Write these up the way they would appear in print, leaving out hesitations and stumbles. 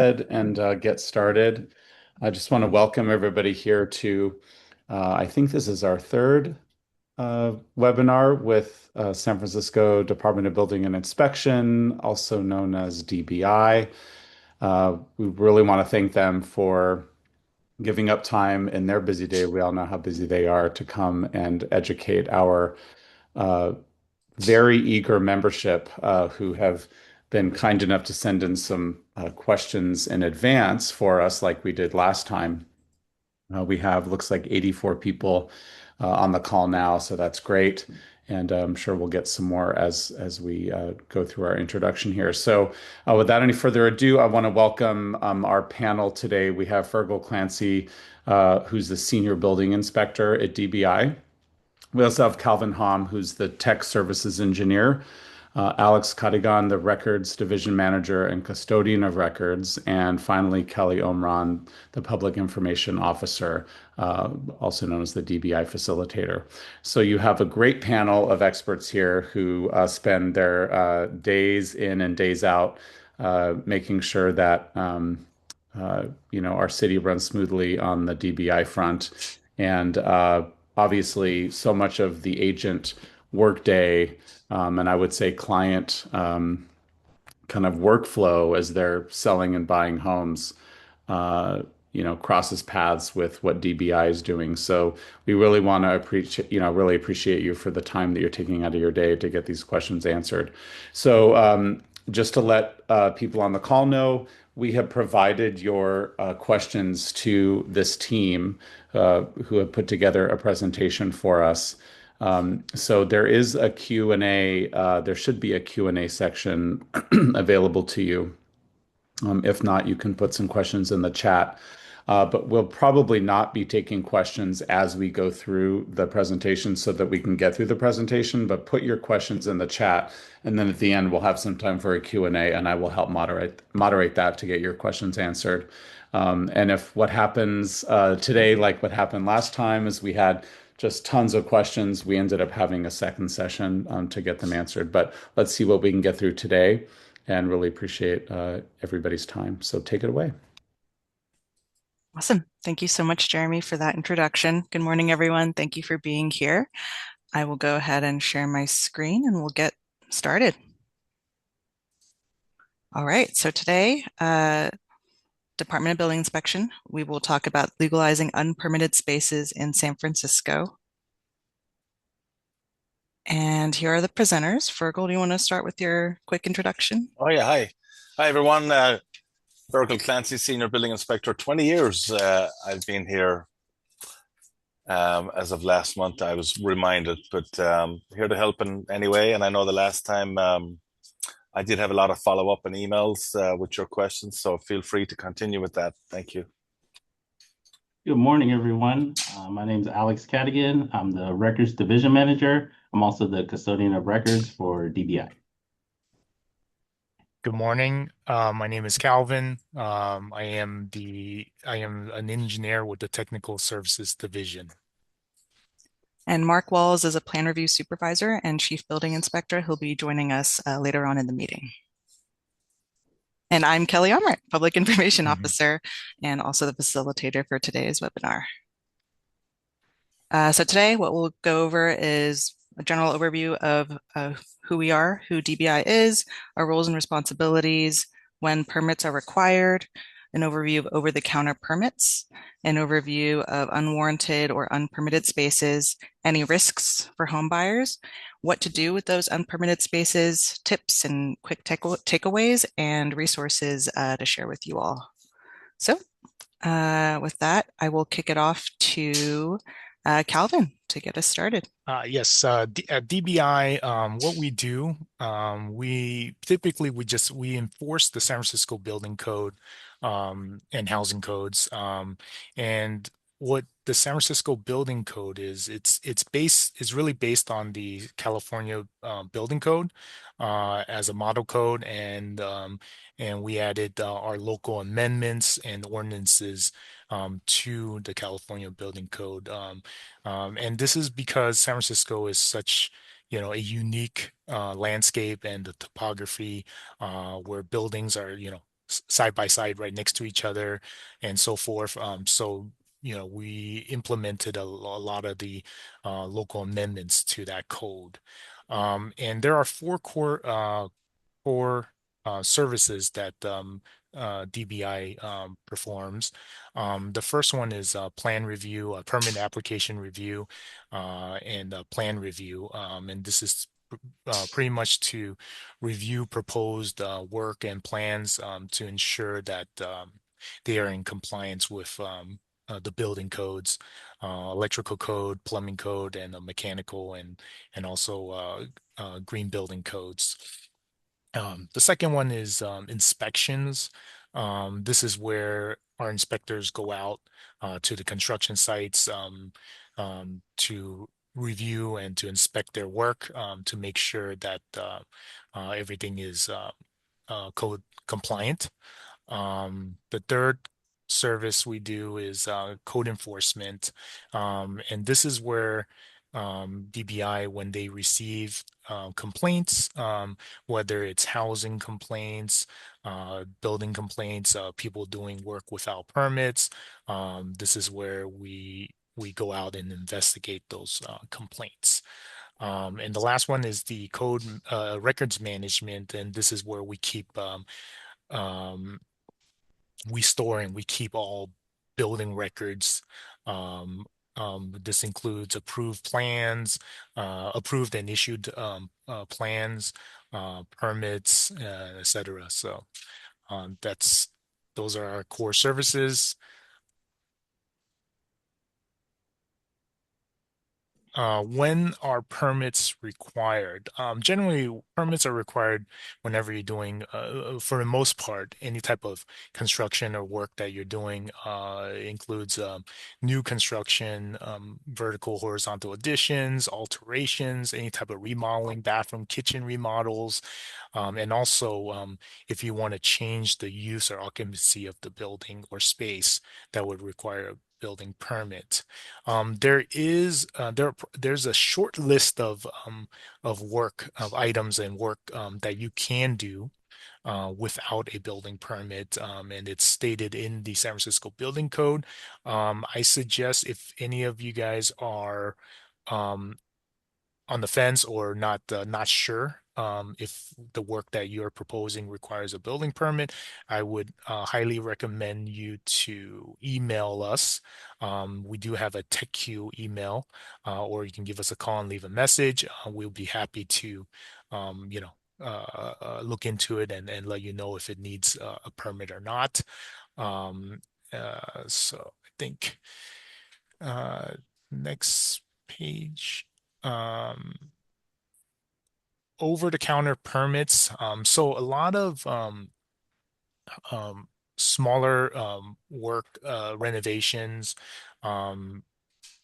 Ahead and get started. I just want to welcome everybody here to, I think this is our third webinar with San Francisco Department of Building and Inspection, also known as DBI. We really want to thank them for giving up time in their busy day. We all know how busy they are to come and educate our uh, very eager membership who have been kind enough to send in some questions in advance for us, like we did last time. We have looks like 84 people on the call now, so that's great. And I'm sure we'll get some more as we go through our introduction here. So, without any further ado, I want to welcome our panel today. We have Fergal Clancy, who's the senior building inspector at DBI. We also have Calvin Hom, who's the tech services engineer, Alex Cadigan, the records division manager and custodian of records, and finally Kelly Omran, the public information officer, also known as the DBI facilitator. So you have a great panel of experts here who spend their days in and days out making sure that our city runs smoothly on the DBI front. And obviously, so much of the agent workday and I would say client kind of workflow as they're selling and buying homes, crosses paths with what DBI is doing. So we really want to appreciate, really appreciate you for the time that you're taking out of your day to get these questions answered. So just to let people on the call know, we have provided your questions to this team who have put together a presentation for us. So there is a Q&A, there should be a Q&A section available to you. If not, you can put some questions in the chat. But we'll probably not be taking questions as we go through the presentation so that we can get through the presentation, but put your questions in the chat. And then at the end, we'll have some time for a Q&A, and I will help moderate that to get your questions answered. And if what happens today, like what happened last time, is we had just tons of questions, we ended up having a second session to get them answered. But let's see what we can get through today and really appreciate everybody's time. So take it away. Awesome. Thank you so much, Jeremy, for that introduction. Good morning, everyone. Thank you for being here. I will go ahead and share my screen and we'll get started. All right, so today, Department of Building Inspection, we will talk about legalizing unpermitted spaces in San Francisco. And here are the presenters. Fergal, do you want to start with your quick introduction? Oh yeah, hi. Hi everyone. Fergal Clancy, Senior Building Inspector. 20 years I've been here. As of last month, I was reminded, but here to help in any way. And I know the last time I did have a lot of follow-up and emails with your questions, so feel free to continue with that. Thank you. Good morning, everyone. My name is Alex Cadigan. I'm the Records Division Manager. I'm also the custodian of records for DBI. Good morning. My name is Calvin. I am an engineer with the Technical Services Division. And Mark Walls is a plan review supervisor and chief building inspector. He'll be joining us later on in the meeting. And I'm Kelly Omrit, public information officer and also the facilitator for today's webinar. So today, what we'll go over is a general overview of who we are, who DBI is, our roles and responsibilities, when permits are required, an overview of over-the-counter permits, an overview of unwarranted or unpermitted spaces, any risks for home buyers, what to do with those unpermitted spaces, tips and quick takeaways, and resources to share with you all. So with that, I will kick it off to Calvin to get us started. Yes, at DBI, what we do, we typically we enforce the San Francisco Building Code and housing codes. And what the San Francisco Building Code is, it's really based on the California Building Code as a model code, and we added our local amendments and ordinances to the California Building Code. And this is because San Francisco is such, a unique landscape and the topography where buildings are, side by side right next to each other and so forth. So we implemented a lot of the local amendments to that code. And there are four core services that DBI performs. The first one is plan review, permit application review, and plan review. And this is pretty much to review proposed work and plans to ensure that they are in compliance with the building codes, electrical code, plumbing code, and mechanical and also green building codes. The second one is inspections. This is where our inspectors go out to the construction sites to review and to inspect their work to make sure that everything is code compliant. The third service we do is code enforcement. And this is where DBI, when they receive complaints, whether it's housing complaints, building complaints, people doing work without permits, this is where we go out and investigate those complaints. And the last one is the code records management, and this is where we keep um, we store and we keep all building records. This includes approved plans, approved and issued plans, permits, etc. So those are our core services. When are permits required? Generally, permits are required whenever you're doing, for the most part, any type of construction or work that you're doing. Includes new construction, vertical, horizontal additions, alterations, any type of remodeling, bathroom, kitchen remodels, and also if you want to change the use or occupancy of the building or space, that would require a building permit. There's a short list of work of items and work that you can do without a building permit, and it's stated in the San Francisco Building Code. I suggest if any of you guys are um, on the fence or not sure if the work that you're proposing requires a building permit, I would highly recommend you to email us. We do have a TechQ email, or you can give us a call and leave a message. We'll be happy to, look into it and let you know if it needs a permit or not. So I think uh, next page. Over-the-counter permits. So a lot of um, smaller work renovations um,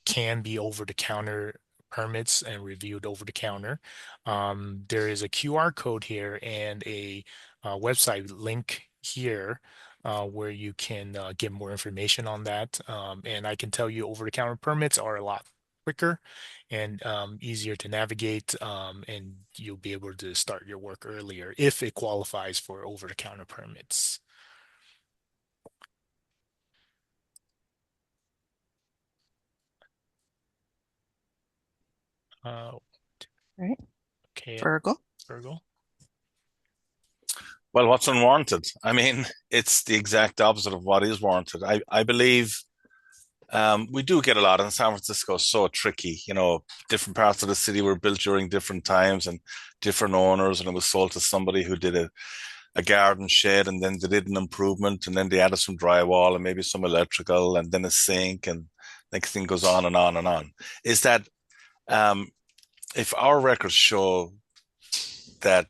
can be over-the-counter permits and reviewed over the counter. There is a QR code here and a website link here where you can get more information on that. And I can tell you over-the-counter permits are a lot quicker and easier to navigate, and you'll be able to start your work earlier if it qualifies for over-the-counter permits. All right. Okay, Virgil. Virgil. Well, what's unwarranted? I mean, it's the exact opposite of what is warranted. I believe we do get a lot, and San Francisco is so tricky. Different parts of the city were built during different times and different owners, and it was sold to somebody who did a garden shed, and then they did an improvement, and then they added some drywall and maybe some electrical, and then a sink, and next thing goes on and on and on. Is that if our records show that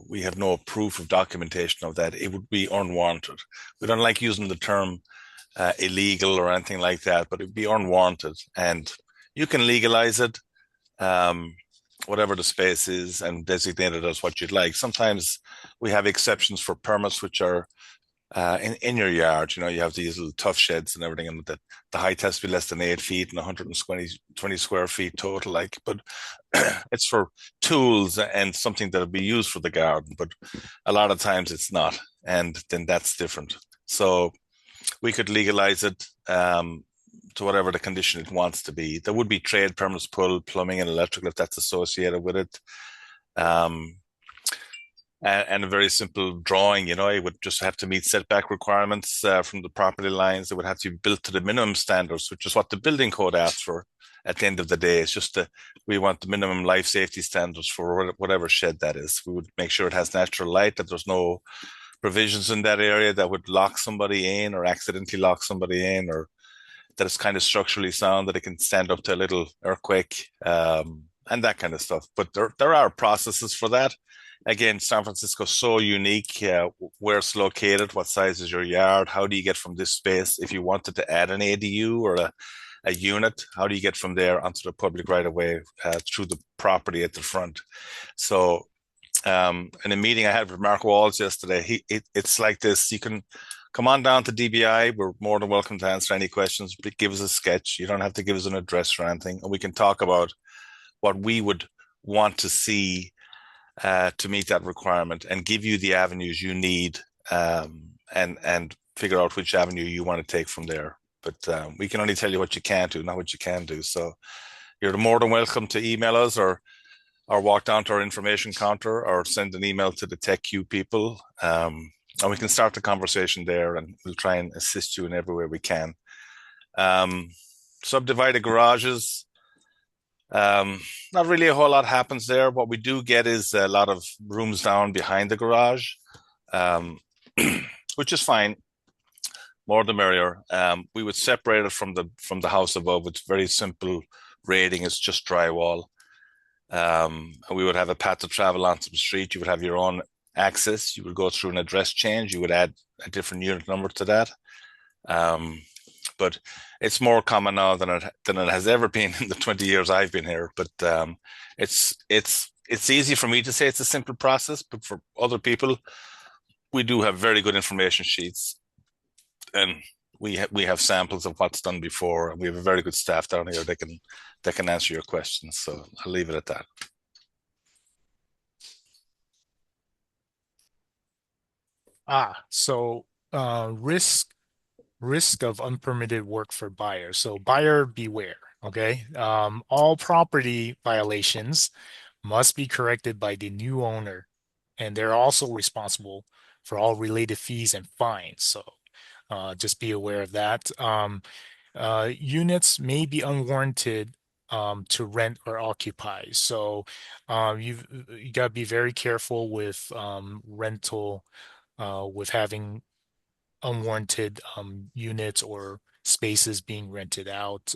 we have no proof of documentation of that, it would be unwarranted. We don't like using the term illegal or anything like that, but it'd be unwarranted. And you can legalize it, whatever the space is, and designate it as what you'd like. Sometimes we have exceptions for permits, which are in your yard. You have these little tough sheds and everything, and the height has to be less than 8 feet and 120 square feet total. But it's for tools and something that'll be used for the garden, but a lot of times it's not, and then that's different. So we could legalize it to whatever the condition it wants to be. There would be trade permits pulled, plumbing and electrical if that's associated with it. Um, and a very simple drawing, it would just have to meet setback requirements from the property lines. It would have to be built to the minimum standards, which is what the building code asks for at the end of the day. It's just we want the minimum life safety standards for whatever shed that is. We would make sure it has natural light, that there's no provisions in that area that would lock somebody in or accidentally lock somebody in, or that it's kind of structurally sound, that it can stand up to a little earthquake, and that kind of stuff. But there are processes for that. Again, San Francisco is so unique, where it's located, what size is your yard, how do you get from this space? If you wanted to add an ADU or a unit, how do you get from there onto the public right of way through the property at the front? So in a meeting I had with Mark Walls yesterday, it's like this. You can come on down to DBI. We're more than welcome to answer any questions. Give us a sketch. You don't have to give us an address or anything. And we can talk about what we would want to see to meet that requirement and give you the avenues you need, and figure out which avenue you want to take from there. But we can only tell you what you can't do, not what you can do. So you're more than welcome to email us or walk down to our information counter or send an email to the TechQ people. And we can start the conversation there, and we'll try and assist you in every way we can. Subdivided garages, not really a whole lot happens there. What we do get is a lot of rooms down behind the garage, which is fine. More the merrier. We would separate it from the house above. It's very simple rating. It's just drywall. And we would have a path to travel onto the street. You would have your own access. You would go through an address change. You would add a different unit number to that. But it's more common now than it has ever been in the 20 years I've been here. But it's easy for me to say it's a simple process, but for other people, we do have very good information sheets, and we have samples of what's done before, and we have a very good staff down here that can answer your questions. So I'll leave it at that. So risk of unpermitted work for buyers. So buyer beware, okay? All property violations must be corrected by the new owner, and they're also responsible for all related fees and fines. So just be aware of that. Units may be unwarranted to rent or occupy. So you got to be very careful with rental, with having unwarranted units or spaces being rented out.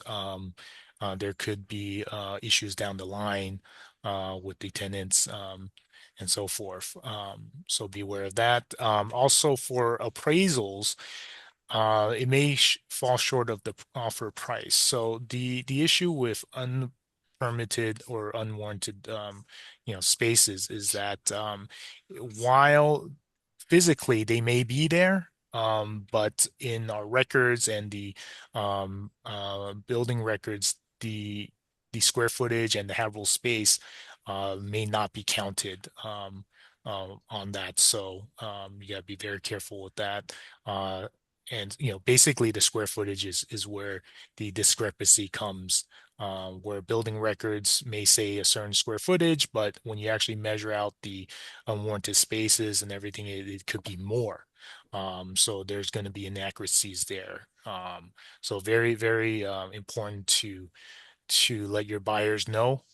There could be issues down the line with the tenants and so forth. So be aware of that. Also for appraisals, it may fall short of the offer price. So the issue with unpermitted or unwarranted spaces is that while physically they may be there, but in our records and the building records, the square footage and the habitable space may not be counted on that. So you got to be very careful with that. And basically the square footage is where the discrepancy comes, where building records may say a certain square footage, but when you actually measure out the unwarranted spaces and everything, it could be more. So there's going to be inaccuracies there. So very, very important to let your buyers know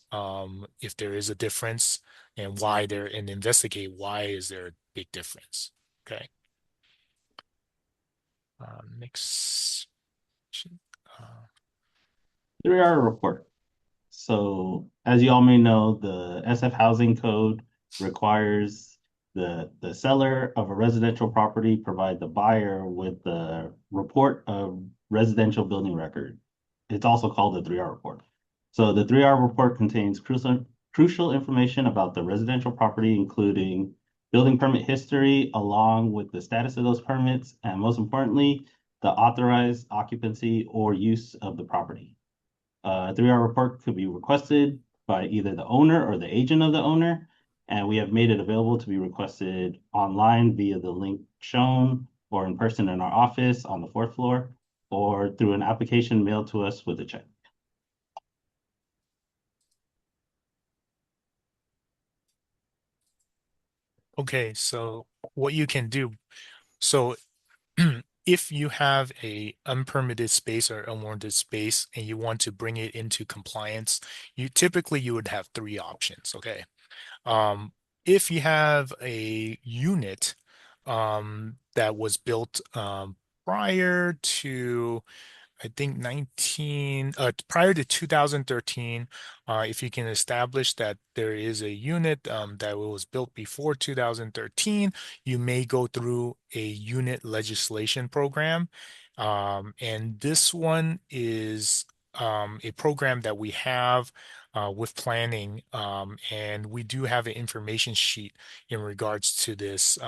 if there is a difference and why there, and investigate why is there a big difference. Okay. Next. Uh, 3R report. So as you all may know, the SF Housing Code requires the seller of a residential property provide the buyer with the report of residential building record. It's also called the 3R report. So the 3R report contains crucial information about the residential property, including building permit history, along with the status of those permits, and most importantly, the authorized occupancy or use of the property. A 3R report could be requested by either the owner or the agent of the owner. And we have made it available to be requested online via the link shown or in person in our office on the fourth floor or through an application mailed to us with a check. Okay, so what you can do, so if you have a unpermitted space or unwarranted space and you want to bring it into compliance, you would have three options, okay? Um, if you have a unit that was built prior to I think prior to 2013, if you can establish that there is a unit that was built before 2013, you may go through a unit legislation program. And this one is a program that we have with planning, and we do have an information sheet in regards to this,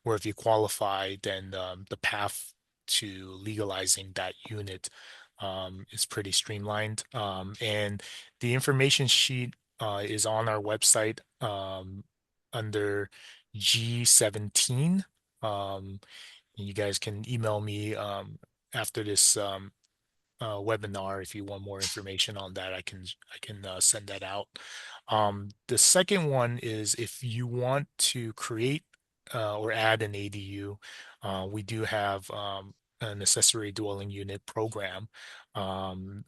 where if you qualify, then the path to legalizing that unit is pretty streamlined. And the information sheet is on our website under G17. You guys can email me after this webinar if you want more information on that. I can send that out. The second one is if you want to create or add an ADU, we do have an accessory dwelling unit program.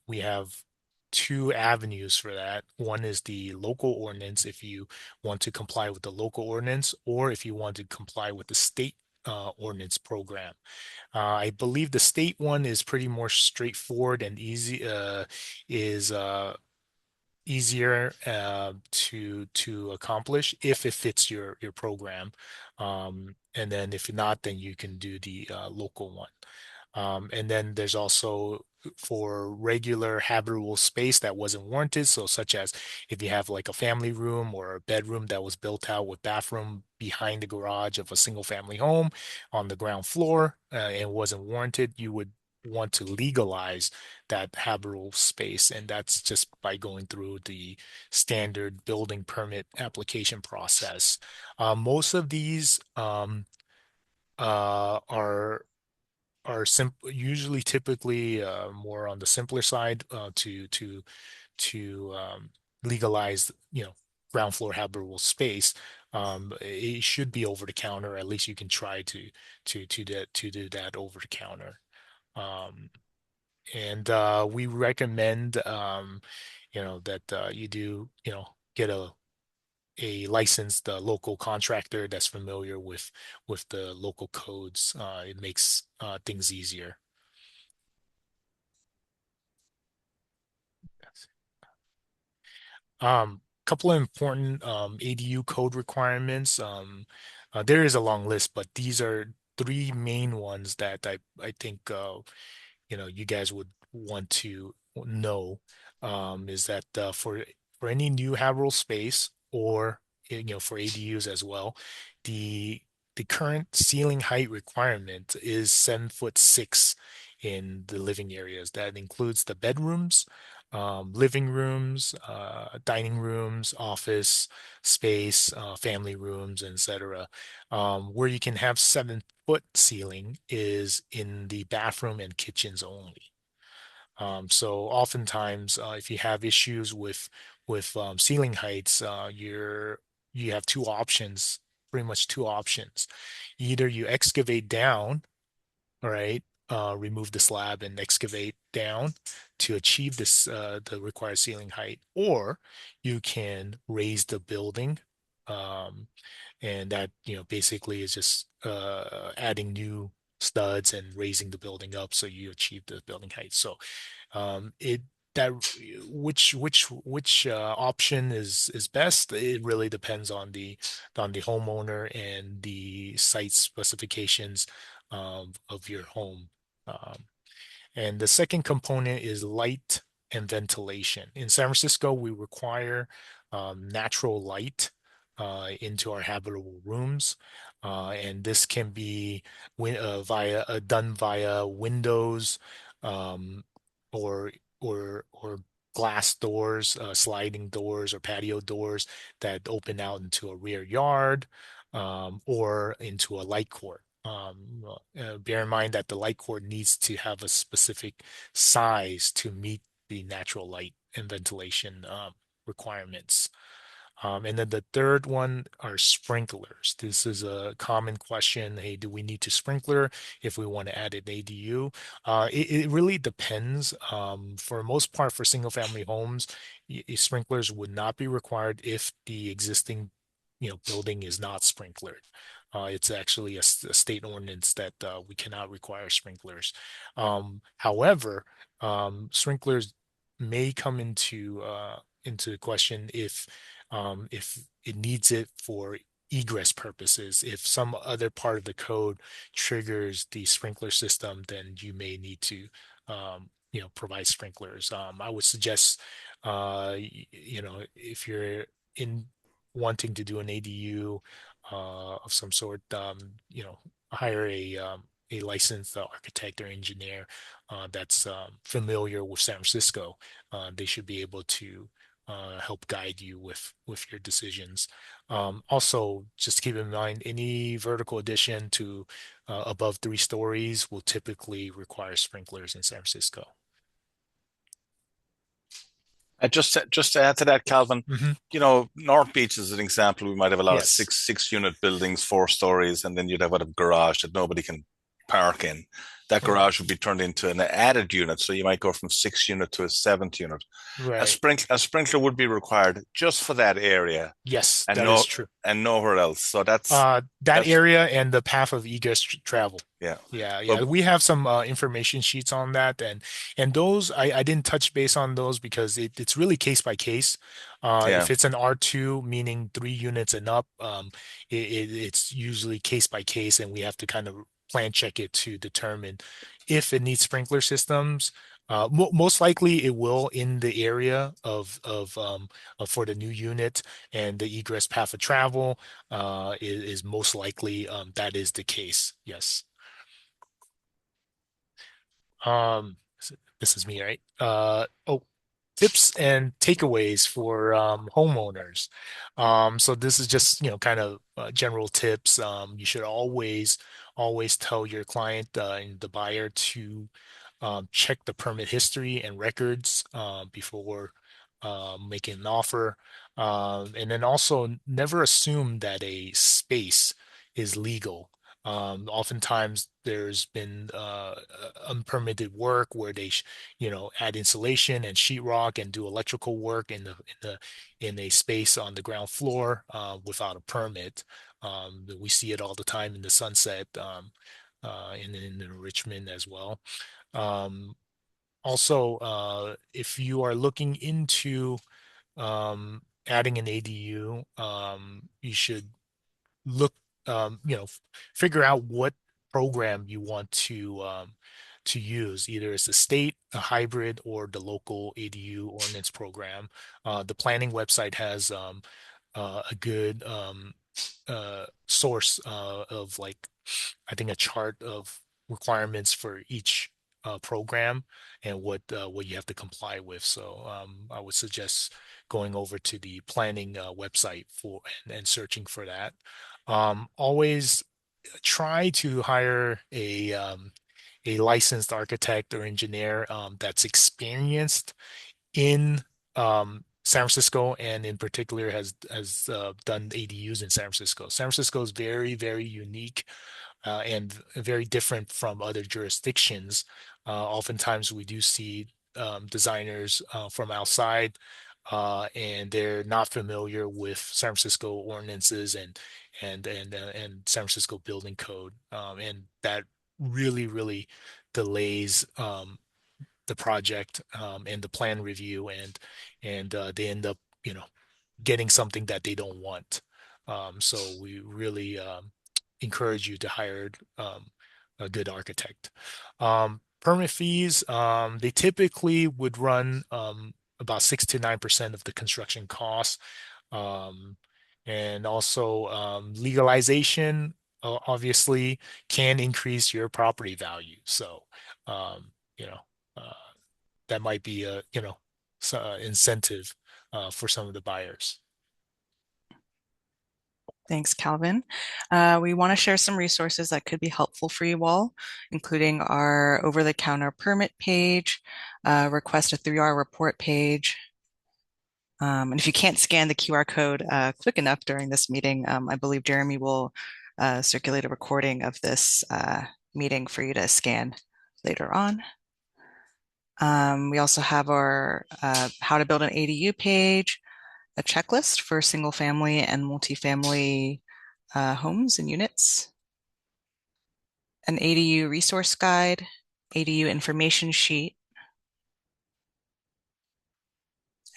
We have two avenues for that. One is the local ordinance if you want to comply with the local ordinance, or if you want to comply with the state ordinance program. I believe the state one is pretty more straightforward and is easier to accomplish if it fits your program. And then if not, then you can do the local one. And then there's also for regular habitable space that wasn't warranted. So such as if you have like a family room or a bedroom that was built out with bathroom behind the garage of a single family home on the ground floor and wasn't warranted, you would want to legalize that habitable space. And that's just by going through the standard building permit application process. Most of these are usually typically more on the simpler side to legalize, ground floor habitable space. It should be over the counter. At least you can try to do that over the counter. Um, and we recommend that you do get a licensed local contractor that's familiar with the local codes. It makes things easier. Couple of important ADU code requirements. There is a long list, but these are three main ones that I think you guys would want to know. Is that for any new habitable space or for ADUs as well, the the current ceiling height requirement is 7'6" in the living areas. That includes the bedrooms, living rooms, dining rooms, office space, family rooms, etc. Where you can have 7-foot ceiling is in the bathroom and kitchens only. So oftentimes, if you have issues with ceiling heights, you have two options, pretty much two options. Either you excavate down, all right, remove the slab and excavate down to achieve the required ceiling height, or you can raise the building, um, and that basically is just adding new studs and raising the building up so you achieve the building height. So it that which option is best? It really depends on the homeowner and the site specifications of your home. Um, and the second component is light and ventilation. In San Francisco, we require natural light into our habitable rooms. And this can be done via windows, um, or or glass doors, sliding doors or patio doors that open out into a rear yard, or into a light court. Bear in mind that the light court needs to have a specific size to meet the natural light and ventilation requirements. And then the third one are sprinklers. This is a common question. Hey, do we need to sprinkler if we want to add an ADU? It really depends. For most part, for single family homes, sprinklers would not be required if the existing, building is not sprinklered. It's actually a state ordinance that we cannot require sprinklers. However, sprinklers may come into question if it needs it for egress purposes. If some other part of the code triggers the sprinkler system, then you may need to, provide sprinklers. I would suggest, if you're in wanting to do an ADU of some sort, hire a licensed architect or engineer that's familiar with San Francisco. They should be able to help guide you with your decisions. Also, just keep in mind any vertical addition to above 3 stories will typically require sprinklers in San Francisco. And just to add to that, Calvin, Hmm. North Beach is an example. We might have a lot of Yes. six unit buildings, 4 stories, and then you'd have a garage that nobody can park in. That Right. garage would be turned into an added unit, so you might go from 6 unit to a seventh unit. Right. A sprinkler would be required just for that area, Yes, and that is true. nowhere else. So That that's area and the path of egress travel. yeah. Yeah, yeah. But We have some information sheets on that, and those I didn't touch base on those because it's really case by case. yeah, If it's an R2, meaning 3 units and up, it's usually case by case, and we have to kind of plan check it to determine if it needs sprinkler systems. Most likely it will in the area of for the new unit, and the egress path of travel is most likely that is the case. Yes. Um, this is me, right? Tips and takeaways for homeowners. So this is just, kind of general tips. You should always tell your client and the buyer to check the permit history and records before making an offer. And then also never assume that a space is legal. Oftentimes there's been unpermitted work where they, add insulation and sheetrock and do electrical work in a space on the ground floor without a permit. We see it all the time in the Sunset, in Richmond as well. Um, Also, if you are looking into adding an ADU, you should look, figure out what program you want to use. Either it's a state, a hybrid, or the local ADU ordinance program. The planning website has a good source of like I think a chart of requirements for each program and what you have to comply with. So I would suggest going over to the planning website for and searching for that. Always try to hire a licensed architect or engineer that's experienced in San Francisco, and in particular has done ADUs in San Francisco. San Francisco is very, very unique and very different from other jurisdictions. Oftentimes, we do see designers from outside, and they're not familiar with San Francisco ordinances and San Francisco building code, and that really, really delays the project and the plan review, and they end up, getting something that they don't want. So we really encourage you to hire a good architect. Permit fees, they typically would run about 6 to 9% of the construction costs. Um, and also legalization obviously can increase your property value. So, um, you know, uh, that might be incentive for some of the buyers. Thanks, Calvin. We want to share some resources that could be helpful for you all, including our over-the-counter permit page, request a 3R report page. And if you can't scan the QR code quick enough during this meeting, I believe Jeremy will circulate a recording of this meeting for you to scan later on. We also have our how to build an ADU page, a checklist for single family and multifamily homes and units, an ADU resource guide, ADU information sheet.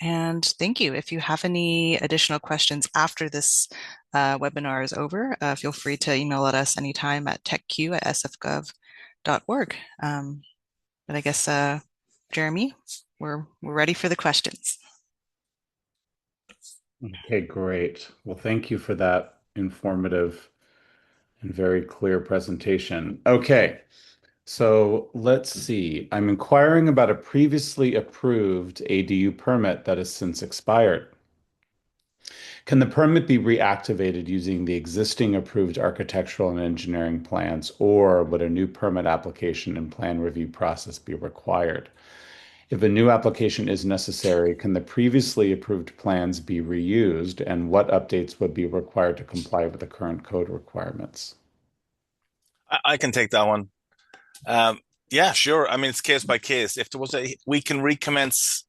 And thank you. If you have any additional questions after this webinar is over, feel free to email at us anytime at techq@sfgov.org. But I guess, Jeremy, we're ready for the questions. Okay, great. Well, thank you for that informative and very clear presentation. Okay, so let's see. I'm inquiring about a previously approved ADU permit that has since expired. Can the permit be reactivated using the existing approved architectural and engineering plans, or would a new permit application and plan review process be required? If a new application is necessary, can the previously approved plans be reused, and what updates would be required to comply with the current code requirements? I can take that one. Yeah, sure. I mean, it's case by case. If there was we can recommence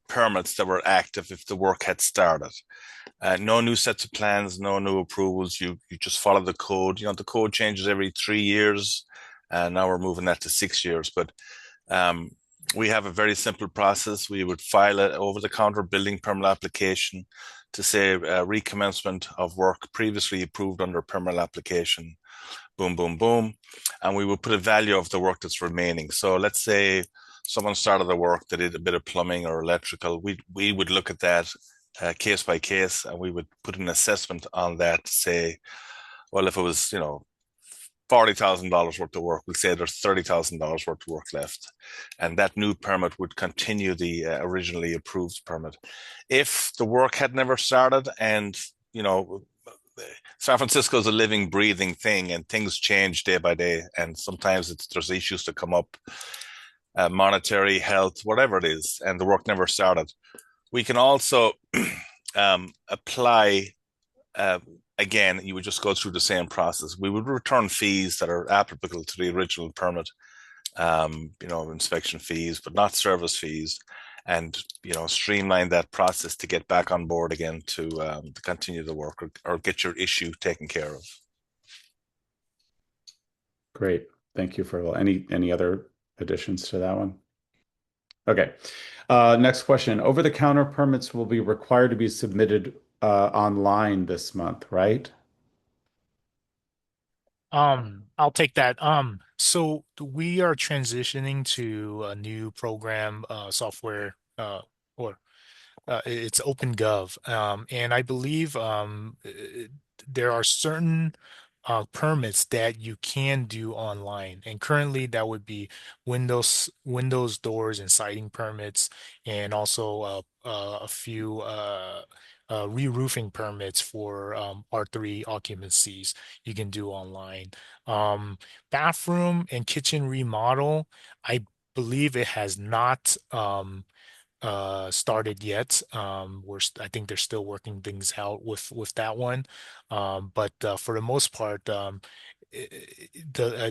permits that were active if the work had started. No new sets of plans, no new approvals. You just follow the code. You know, the code changes every 3 years. Now we're moving that to 6 years. But we have a very simple process. We would file an over-the-counter building permit application to say recommencement of work previously approved under permit application. Boom, boom, boom. And we would put a value of the work that's remaining. So let's say someone started the work, they did a bit of plumbing or electrical. We would look at that case by case, and we would put an assessment on that to say, well, if it was, $40,000 worth of work, we'll say there's $30,000 worth of work left. And that new permit would continue the originally approved permit. If the work had never started and, San Francisco is a living, breathing thing, and things change day by day. And sometimes there's issues that come up, monetary, health, whatever it is, and the work never started. We can also apply. Again, you would just go through the same process. We would return fees that are applicable to the original permit, inspection fees, but not service fees, and streamline that process to get back on board again to continue the work or get your issue taken care of. Great. Thank you for any other additions to that one? Okay. Next question. Over-the-counter permits will be required to be submitted online this month, right? I'll take that. So we are transitioning to a new program, software, or it's OpenGov. And I believe there are certain permits that you can do online. And currently that would be windows, doors, and siding permits, and also a few re-roofing permits for R3 occupancies you can do online. Bathroom and kitchen remodel, I believe it has not started yet. I think they're still working things out with that one. But for the most part, I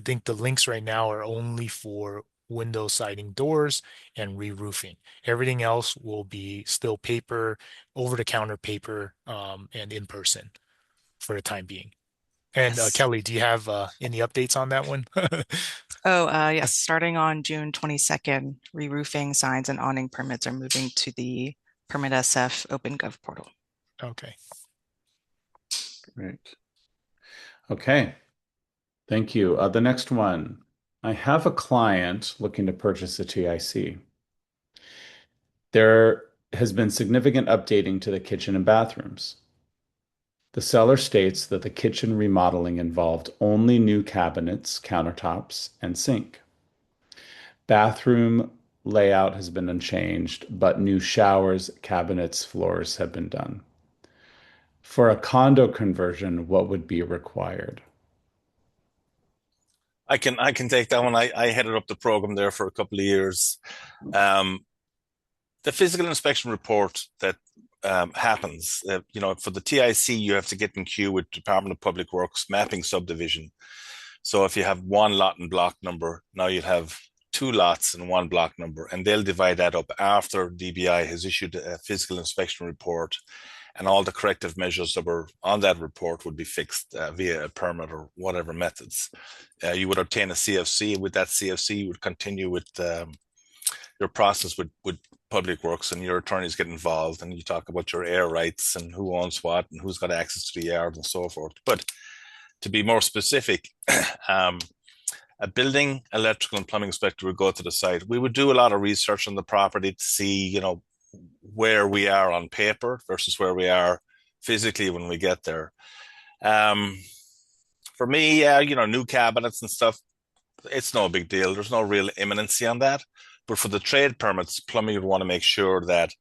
think the links right now are only for window siding, doors, and re-roofing. Everything else will be still paper, over-the-counter paper, and in person for the time being. And Yes. Kelly, do you have any updates on that one? Yes. Starting on June 22nd, re-roofing signs and awning permits are moving to the Permit SF OpenGov portal. Okay. Great. Okay. Thank you. The next one. I have a client looking to purchase a TIC. There has been significant updating to the kitchen and bathrooms. The seller states that the kitchen remodeling involved only new cabinets, countertops, and sink. Bathroom layout has been unchanged, but new showers, cabinets, floors have been done. For a condo conversion, what would be required? I can take that one. I headed up the program there for a couple of years. Um, the physical inspection report that happens, for the TIC, you have to get in queue with Department of Public Works mapping subdivision. So if you have one lot and block number, now you'll have two lots and one block number, and they'll divide that up after DBI has issued a physical inspection report, and all the corrective measures that were on that report would be fixed via a permit or whatever methods. You would obtain a CFC. With that CFC, you would continue with your process with Public Works, and your attorneys get involved, and you talk about your air rights and who owns what and who's got access to the yard and so forth. But to be more specific, a building, electrical, and plumbing inspector would go to the site. We would do a lot of research on the property to see, where we are on paper versus where we are physically when we get there. For me, new cabinets and stuff, it's no big deal. There's no real imminency on that. But for the trade permits, plumbing would want to make sure that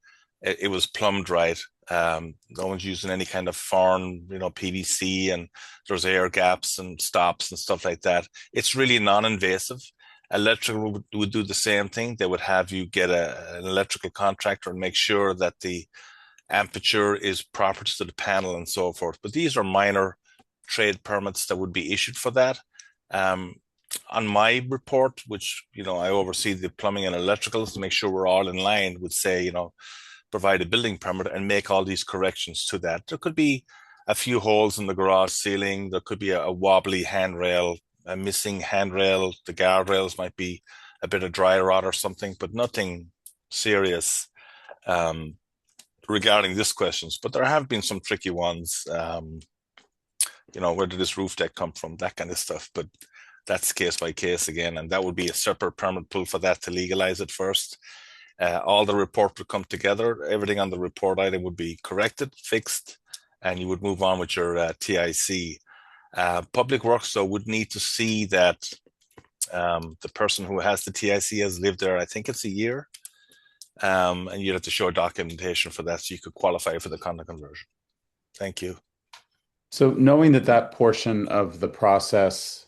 it was plumbed right. No one's using any kind of foreign, PVC, and there's air gaps and stops and stuff like that. It's really non-invasive. Electrical would do the same thing. They would have you get an electrical contractor and make sure that the amperature is proper to the panel and so forth. But these are minor trade permits that would be issued for that. On my report, which, I oversee the plumbing and electricals to make sure we're all in line, would say, provide a building permit and make all these corrections to that. There could be a few holes in the garage ceiling. There could be a wobbly handrail, a missing handrail. The guardrails might be a bit of dry rot or something, but nothing serious regarding these questions. But there have been some tricky ones. Where did this roof deck come from? That kind of stuff. But that's case by case again, and that would be a separate permit pull for that to legalize it first. All the report would come together. Everything on the report item would be corrected, fixed, and you would move on with your TIC. Public Works, though, would need to see that the person who has the TIC has lived there, I think it's a year, and you'd have to show documentation for that so you could qualify for the condo conversion. Thank you. So knowing that portion of the process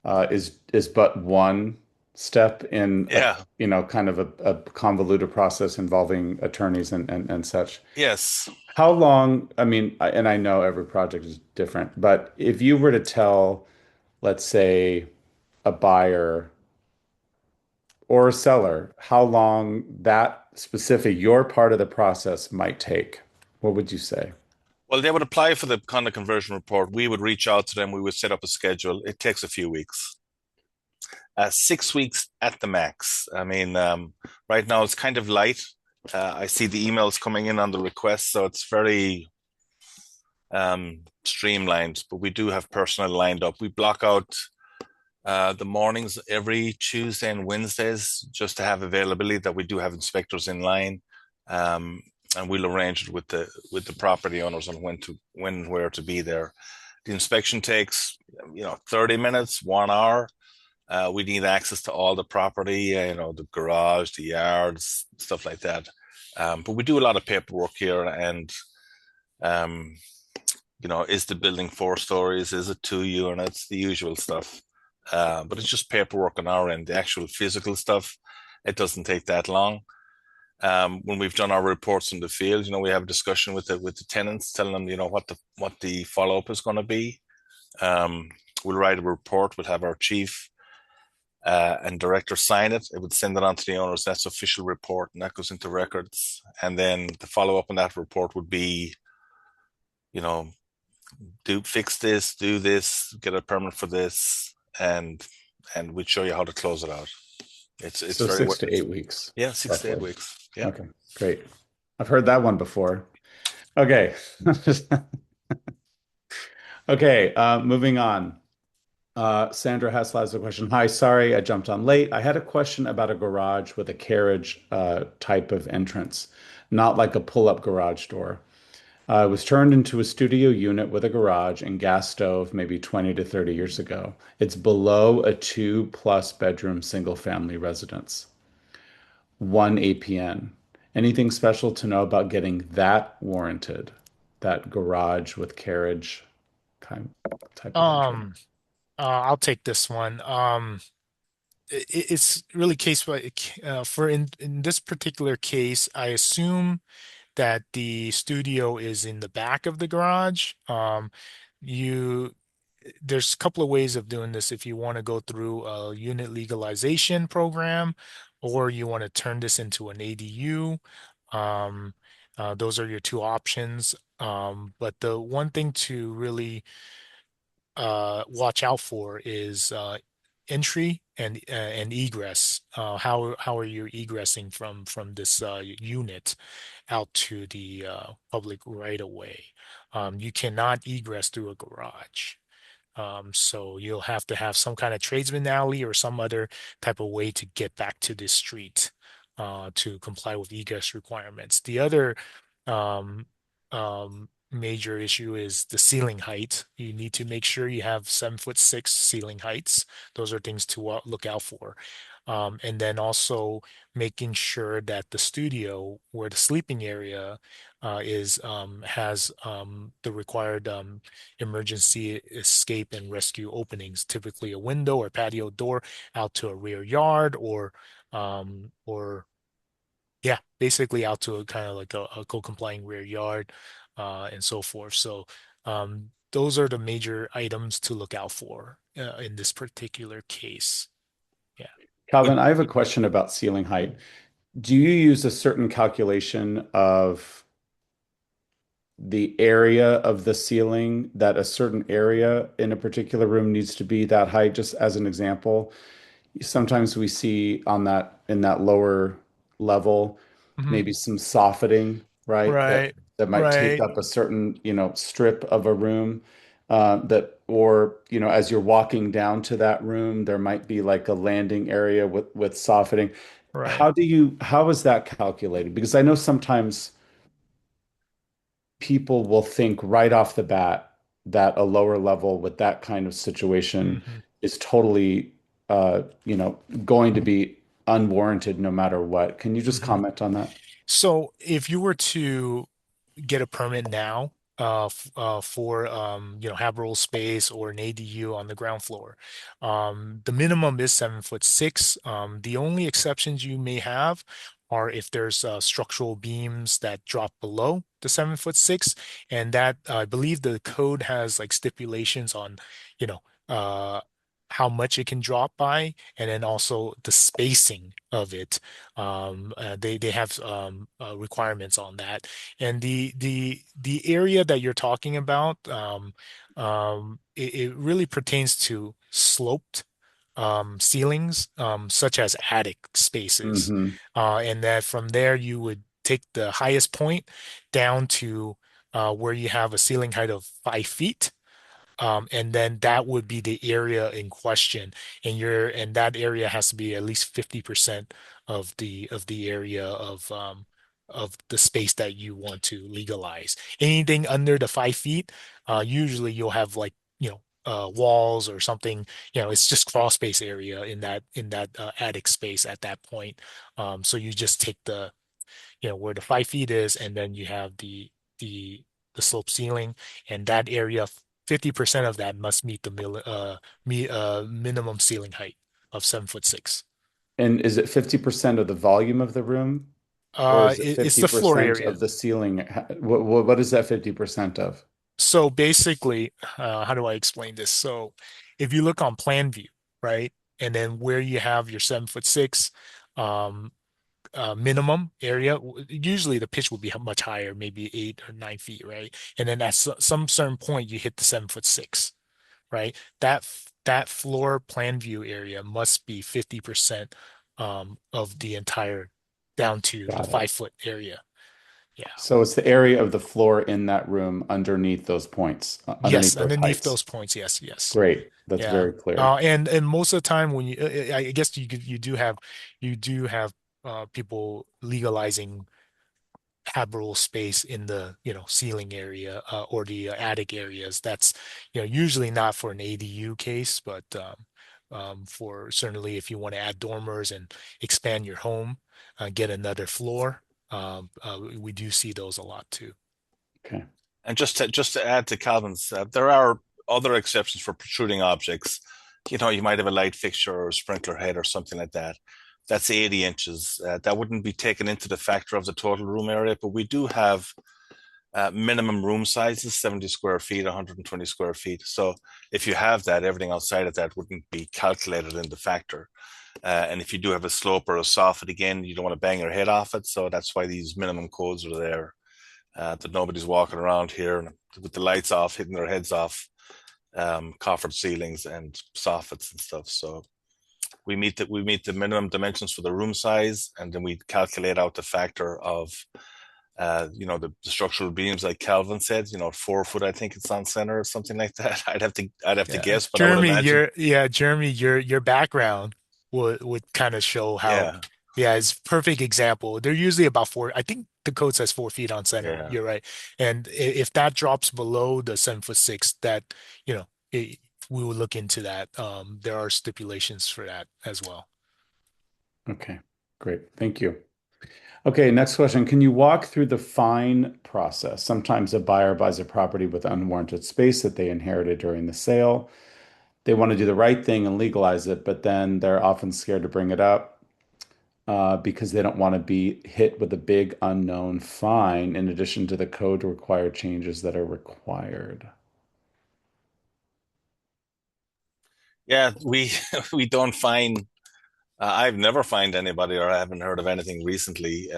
is but one step in kind of a convoluted process involving attorneys and such. Yes. How long, and I know every project is different, but if you were to tell, let's say, a buyer or a seller, how long that specific, your part of the process might take, what would you say? Well, they would apply for the condo conversion report. We would reach out to them. We would set up a schedule. It takes a few weeks. 6 weeks at the max. Right now it's kind of light. I see the emails coming in on the request, so it's very streamlined, but we do have personnel lined up. We block out the mornings every Tuesday and Wednesdays just to have availability, that we do have inspectors in line. And we'll arrange it with the property owners on when and where to be there. The inspection takes 30 minutes, 1 hour. We need access to all the property, the garage, the yards, stuff like that. But we do a lot of paperwork here, and is the building 4 stories? Is it 2 units? The usual stuff. But it's just paperwork on our end. The actual physical stuff, it doesn't take that long. When we've done our reports in the field, we have a discussion with the tenants, telling them, what the follow-up is going to be. We'll write a report. We'll have our chief and director sign it. It would send it on to the owners. That's official report, and that goes into records. And then the follow-up on that report would be, fix this, do this, get a permit for this, and we'd show you how to close it out. It's so very 6 to 8 weeks. Yeah, 6 to 8 weeks. Yeah. Okay, great. I've heard that one before. Okay. Okay, moving on. Sandra Hessel has a question. Hi, sorry I jumped on late. I had a question about a garage with a carriage type of entrance, not like a pull-up garage door. It was turned into a studio unit with a garage and gas stove maybe 20 to 30 years ago. It's below a 2+ bedroom single family residence. 1 APN. Anything special to know about getting that warranted? That garage with carriage kind type of entry. Um, I'll take this one. It's really case by for in this particular case, I assume that the studio is in the back of the garage. You there's a couple of ways of doing this if you want to go through a unit legalization program or you want to turn this into an ADU. Um, those are your two options. But the one thing to really watch out for is entry and egress. How are you egressing from this unit out to the public right of way? You cannot egress through a garage. So you'll have to have some kind of tradesman alley or some other type of way to get back to the street to comply with egress requirements. The other um, major issue is the ceiling height. You need to make sure you have 7'6" ceiling heights. Those are things to look out for. And then also making sure that the studio where the sleeping area is has the required emergency escape and rescue openings, typically a window or patio door out to a rear yard or yeah, basically out to a kind of like a code-complying rear yard and so forth. So those are the major items to look out for in this particular case. Yeah. Calvin, I have a question about ceiling height. Do you use a certain calculation of the area of the ceiling that a certain area in a particular room needs to be that height? Just as an example, sometimes we see on that in that lower level, Mhm. maybe some softening, right? That Right. that might take Right. up a certain, strip of a room. That or, as you're walking down to that room, there might be like a landing area with softening. Right. How is that calculated? Because I know sometimes people will think right off the bat that a lower level with that kind of situation hmm is totally, going to be unwarranted no matter what. Can you just hmm comment on that? So if you were to get a permit now for habitable space or an ADU on the ground floor. The minimum is 7'6". The only exceptions you may have are if there's structural beams that drop below the 7'6", and that I believe the code has like stipulations on, you know, uh, how much it can drop by, and then also the spacing of it. They have requirements on that. And the area that you're talking about, it really pertains to sloped ceilings, such as attic spaces. Hmm. And that from there you would take the highest point down to where you have a ceiling height of 5 feet. And then that would be the area in question, and that area has to be at least 50% of the area of the space that you want to legalize. Anything under the 5 feet, usually you'll have like walls or something. It's just crawl space area in that attic space at that point. So you just take where the 5 feet is, and then you have the the slope ceiling, and that area, 50% of that must meet the minimum ceiling height of 7'6". And is it 50% of the volume of the room, or is it It's the floor 50% area. of the ceiling? What is that 50% of? So basically, how do I explain this? So if you look on plan view, right, and then where you have your 7'6", um, minimum area. Usually the pitch would be much higher, maybe 8 or 9 feet, right? And then at some certain point, you hit the 7'6", right? That floor plan view area must be 50% of the entire down to the Got it. 5 foot area. Yeah. So it's the area of the floor in that room underneath those points, Yes, underneath those underneath heights. those points. Yes, yes. Great. That's Yeah. very clear. And most of the time when I guess you do have people legalizing habitable space in the ceiling area or the attic areas. That's usually not for an ADU case, but for certainly if you want to add dormers and expand your home, get another floor. We do see those a lot too. Okay. And just to add to Calvin's, there are other exceptions for protruding objects. You might have a light fixture or a sprinkler head or something like that. That's 80 inches. That wouldn't be taken into the factor of the total room area, but we do have minimum room sizes, 70 square feet, 120 square feet. So if you have that, everything outside of that wouldn't be calculated in the factor. And if you do have a slope or a soffit, again, you don't want to bang your head off it. So that's why these minimum codes are there, that nobody's walking around here with the lights off, hitting their heads off coffered ceilings and soffits and stuff. So we meet the minimum dimensions for the room size, and then we calculate out the factor of the structural beams, like Calvin said, 4 foot, I think it's on center or something like that. I'd have to Yeah, guess, but I would Jeremy, imagine. your background would kind of show how. Yeah, Yeah, it's perfect example. They're usually about four. I think the code says 4 feet on center. yeah. You're right. And if that drops below the 7'6", that you know it, we will look into that. There are stipulations for that as well. Okay. Great. Thank you. Okay, next question. Can you walk through the fine process? Sometimes a buyer buys a property with unwarranted space that they inherited during the sale. They want to do the right thing and legalize it, but then they're often scared to bring it up because they don't want to be hit with a big unknown fine in addition to the code required changes that are required. Yeah, we we don't find. I've never find anybody, or I haven't heard of anything recently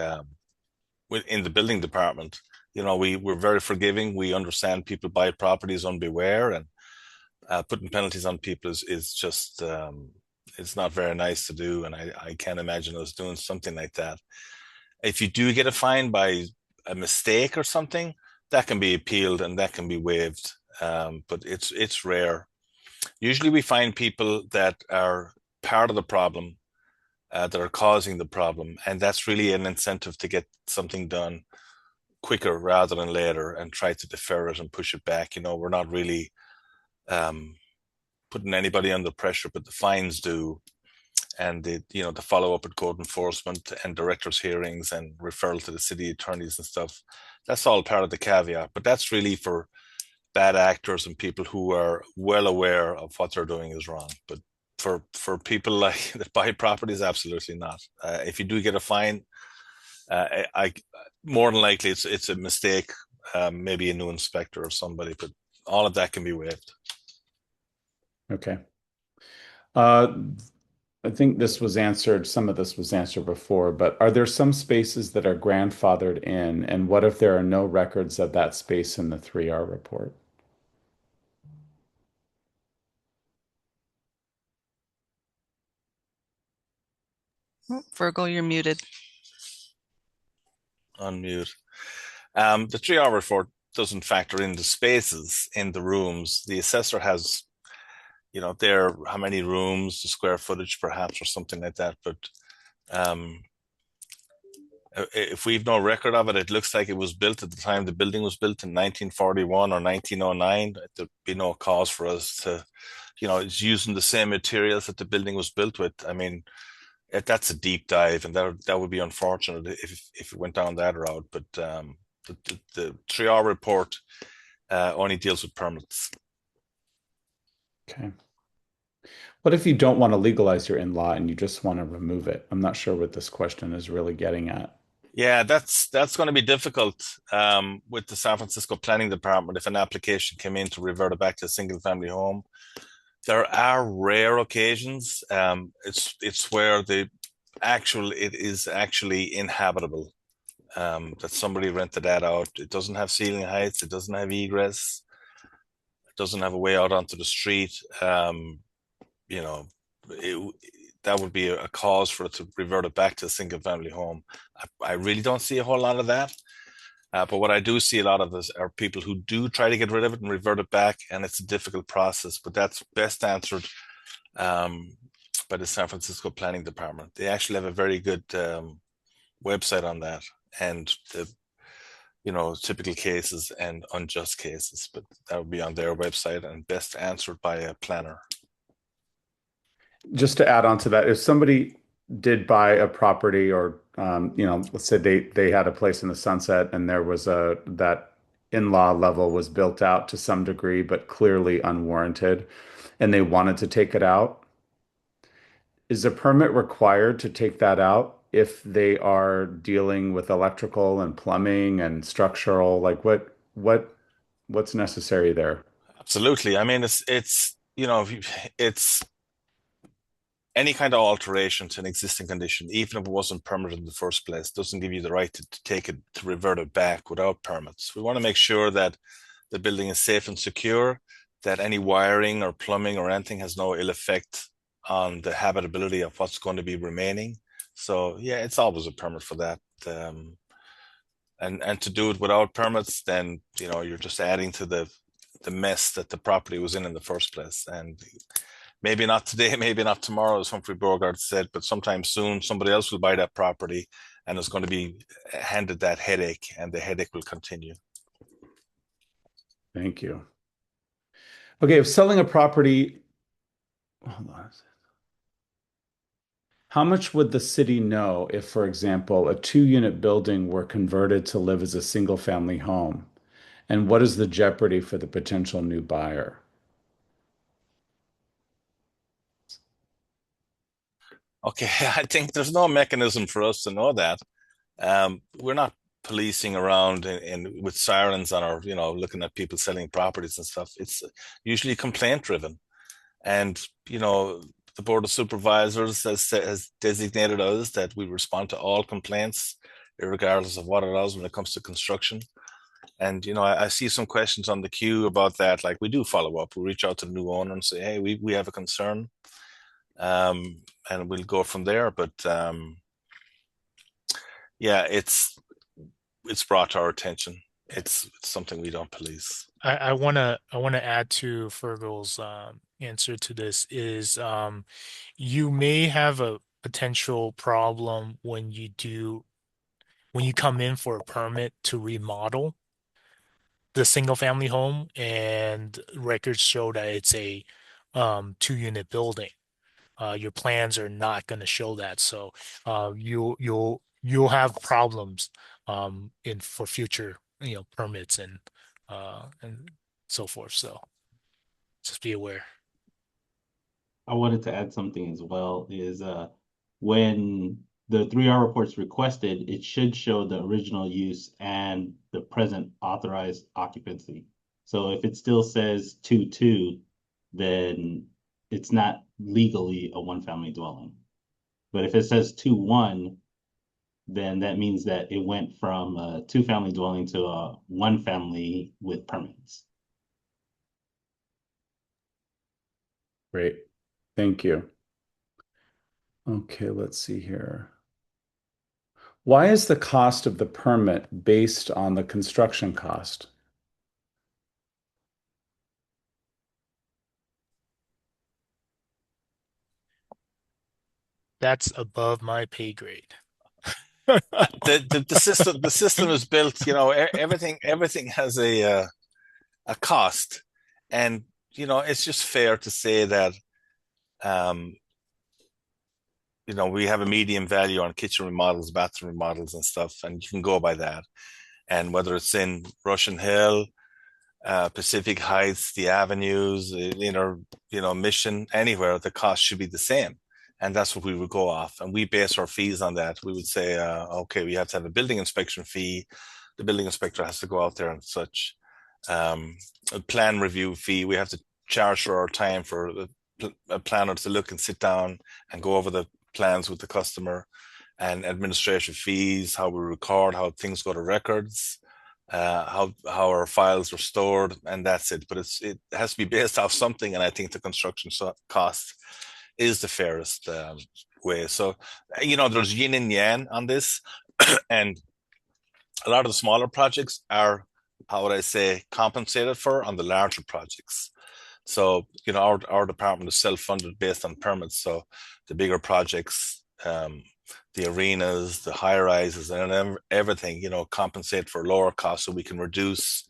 in the building department. We're very forgiving. We understand people buy properties unbeware, and putting penalties on people is just it's not very nice to do, and I can't imagine us doing something like that. If you do get a fine by a mistake or something, that can be appealed and that can be waived, but it's rare. Usually, we find people that are part of the problem, that are causing the problem, and that's really an incentive to get something done quicker rather than later, and try to defer it and push it back. We're not really um, putting anybody under pressure, but the fines do, and the follow up at code enforcement and directors' hearings and referral to the city attorneys and stuff. That's all part of the caveat, but that's really for bad actors and people who are well aware of what they're doing is wrong. But for people like that buy properties, absolutely not. If you do get a fine, I more than likely it's a mistake, maybe a new inspector or somebody, but all of that can be waived. Okay. Uh, I think this was answered, some of this was answered before, but are there some spaces that are grandfathered in? And what if there are no records of that space in the 3R report? Virgil, you're muted. Unmute. The 3 hour report doesn't factor in the spaces in the rooms. The assessor has, there how many rooms, the square footage perhaps, or something like that. But um, if we've no record of it, it looks like it was built at the time the building was built in 1941 or 1909. There'd be no cause for us to, it's using the same materials that the building was built with. I mean, that's a deep dive, and that would be unfortunate if it went down that route. But the 3R report only deals with permits. Okay. What if you don't want to legalize your in-law and you just want to remove it? I'm not sure what this question is really getting at. Yeah, that's going to be difficult with the San Francisco Planning Department. If an application came in to revert it back to a single family home, there are rare occasions. It's where it is actually inhabitable. That somebody rented that out. It doesn't have ceiling heights. It doesn't have egress. It doesn't have a way out onto the street. You know, it, that would be a cause for it to revert it back to a single family home. I really don't see a whole lot of that. But what I do see a lot of this are people who do try to get rid of it and revert it back, and it's a difficult process. But that's best answered by the San Francisco Planning Department. They actually have a very good website on that, and the typical cases and unjust cases. But that would be on their website and best answered by a planner. just to add on to that, if somebody did buy a property or let's say they had a place in the Sunset and there was a that in-law level was built out to some degree, but clearly unwarranted, and they wanted to take it out, is a permit required to take that out if they are dealing with electrical and plumbing and structural? Like what's necessary there? Absolutely. I mean, it's it's any kind of alteration to an existing condition, even if it wasn't permitted in the first place, doesn't give you the right to take it to revert it back without permits. We want to make sure that the building is safe and secure, that any wiring or plumbing or anything has no ill effect on the habitability of what's going to be remaining. So yeah, it's always a permit for that. And to do it without permits, then you're just adding to the mess that the property was in the first place. And maybe not today, maybe not tomorrow, as Humphrey Bogart said, but sometime soon somebody else will buy that property and is going to be handed that headache, and the headache will continue. Thank you. Okay, if selling a property, hold on. How much would the city know if, for example, a two-unit building were converted to live as a single-family home? And what is the jeopardy for the potential new buyer? Okay, I think there's no mechanism for us to know that. We're not policing around with sirens on our, looking at people selling properties and stuff. It's usually complaint driven. And, the Board of Supervisors has designated us that we respond to all complaints, regardless of what it is when it comes to construction. And, I see some questions on the queue about that. Like, we do follow up. We reach out to the new owner and say, hey, we have a concern. And we'll go from there. But yeah, it's brought to our attention. It's something we don't police. I wanna add to Fergal's answer to this is you may have a potential problem when you come in for a permit to remodel the single family home and records show that it's a two-unit building. Your plans are not going to show that, so you'll have problems in for future permits and so forth. So just be aware. I wanted to add something as well is when the 3R report's requested, it should show the original use and the present authorized occupancy. So if it still says 2-2, then it's not legally a one-family dwelling. But if it says 2-1, then that means that it went from a two-family dwelling to a one-family with permits. Great. Thank you. Okay, let's see here. Why is the cost of the permit based on the construction cost? That's above my pay grade. The system is built. Everything has a cost, and it's just fair to say that um, we have a medium value on kitchen remodels, bathroom remodels, and stuff, and you can go by that. And whether it's in Russian Hill, Pacific Heights, the avenues, Mission, anywhere, the cost should be the same. And that's what we would go off. And we base our fees on that. We would say, okay, we have to have a building inspection fee. The building inspector has to go out there and such. A plan review fee. We have to charge for our time for a planner to look and sit down and go over the plans with the customer, and administration fees, how we record, how things go to records, how our files are stored, and that's it. But it has to be based off something, and I think the construction cost is the fairest way. So there's yin and yang on this, and a lot of the smaller projects are, how would I say, compensated for on the larger projects. So our department is self-funded based on permits. So the bigger projects, the arenas, the high rises, and everything, compensate for lower costs, so we can reduce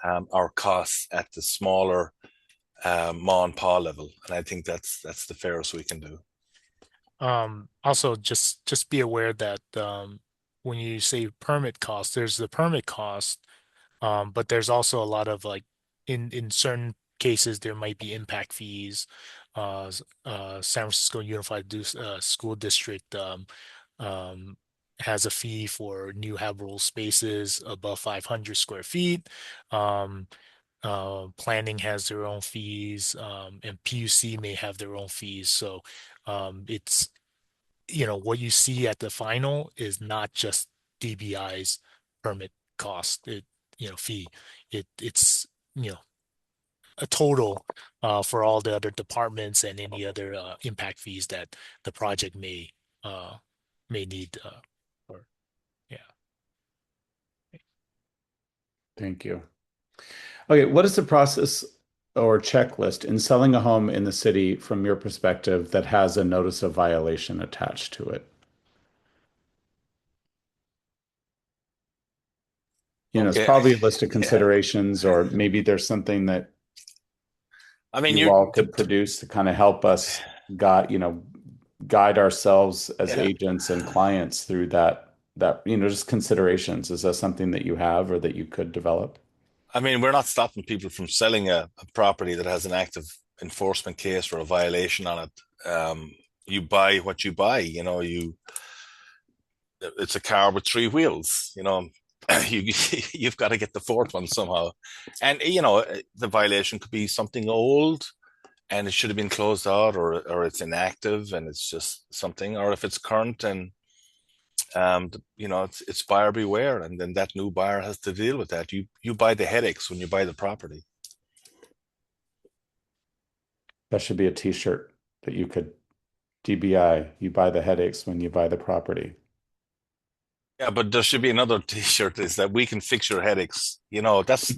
our costs at the smaller ma and pa level, and I think that's the fairest we can do. Also, just be aware that when you say permit cost, there's the permit cost, but there's also a lot of like in certain cases there might be impact fees. San Francisco Unified School District has a fee for new habitable spaces above 500 square feet. Um, Planning has their own fees, and PUC may have their own fees. So it's what you see at the final is not just DBI's permit cost, fee. It's a total for all the other departments and any other impact fees that the project may need. Or yeah. Thank you. Okay, what is the process or checklist in selling a home in the city from your perspective that has a notice of violation attached to it? It's Okay. probably a list of Yeah. considerations, or maybe there's something that I mean, you all could produce to kind of help us guide ourselves as yeah. agents and clients through just considerations. Is that something that you have or that you could develop? I mean, we're not stopping people from selling a property that has an active enforcement case or a violation on it. You buy what you buy. It's a car with three wheels. You've got to get the fourth one somehow, and the violation could be something old and it should have been closed out, or it's inactive and it's just something, or if it's current and it's buyer beware, and then that new buyer has to deal with that. You buy the headaches when you buy the property. That should be a t-shirt that you could DBI. You buy the headaches when you buy the property. Yeah, but there should be another T-shirt is that we can fix your headaches. That's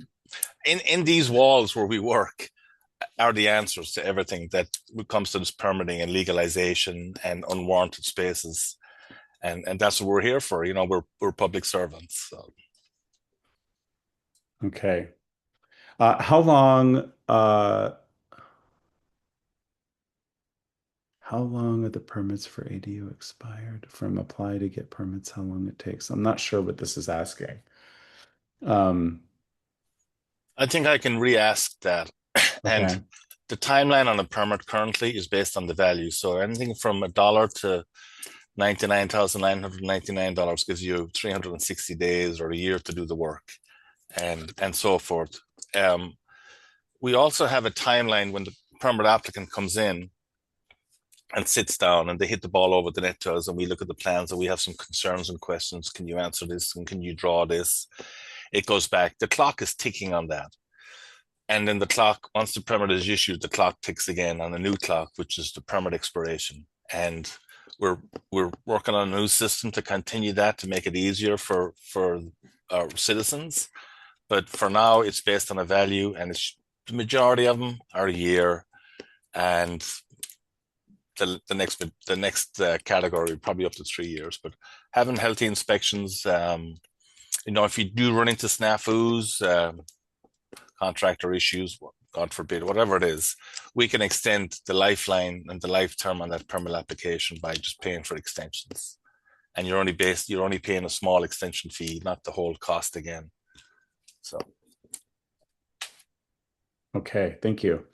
in these walls where we work are the answers to everything that comes to this permitting and legalization and unwarranted spaces. And that's what we're here for. We're public servants. So. Okay. How long are the permits for ADU expired? From apply to get permits, how long it takes? I'm not sure what this is asking. Um, I think I can re-ask that. And okay. the timeline on a permit currently is based on the value. So anything from $1 to $99,999 gives you 360 days or a year to do the work, and so forth. We also have a timeline when the permit applicant comes in and sits down and they hit the ball over the net to us, and we look at the plans and we have some concerns and questions. Can you answer this? And can you draw this? It goes back. The clock is ticking on that. And then the clock, once the permit is issued, the clock ticks again on a new clock, which is the permit expiration. And we're working on a new system to continue that to make it easier for our citizens. But for now, it's based on a value, and the majority of them are a year, and the next category probably up to 3 years. But having healthy inspections, if you do run into snafus, contractor issues, God forbid, whatever it is, we can extend the lifeline and the life term on that permit application by just paying for extensions. And you're only paying a small extension fee, not the whole cost again. So. Okay, thank you.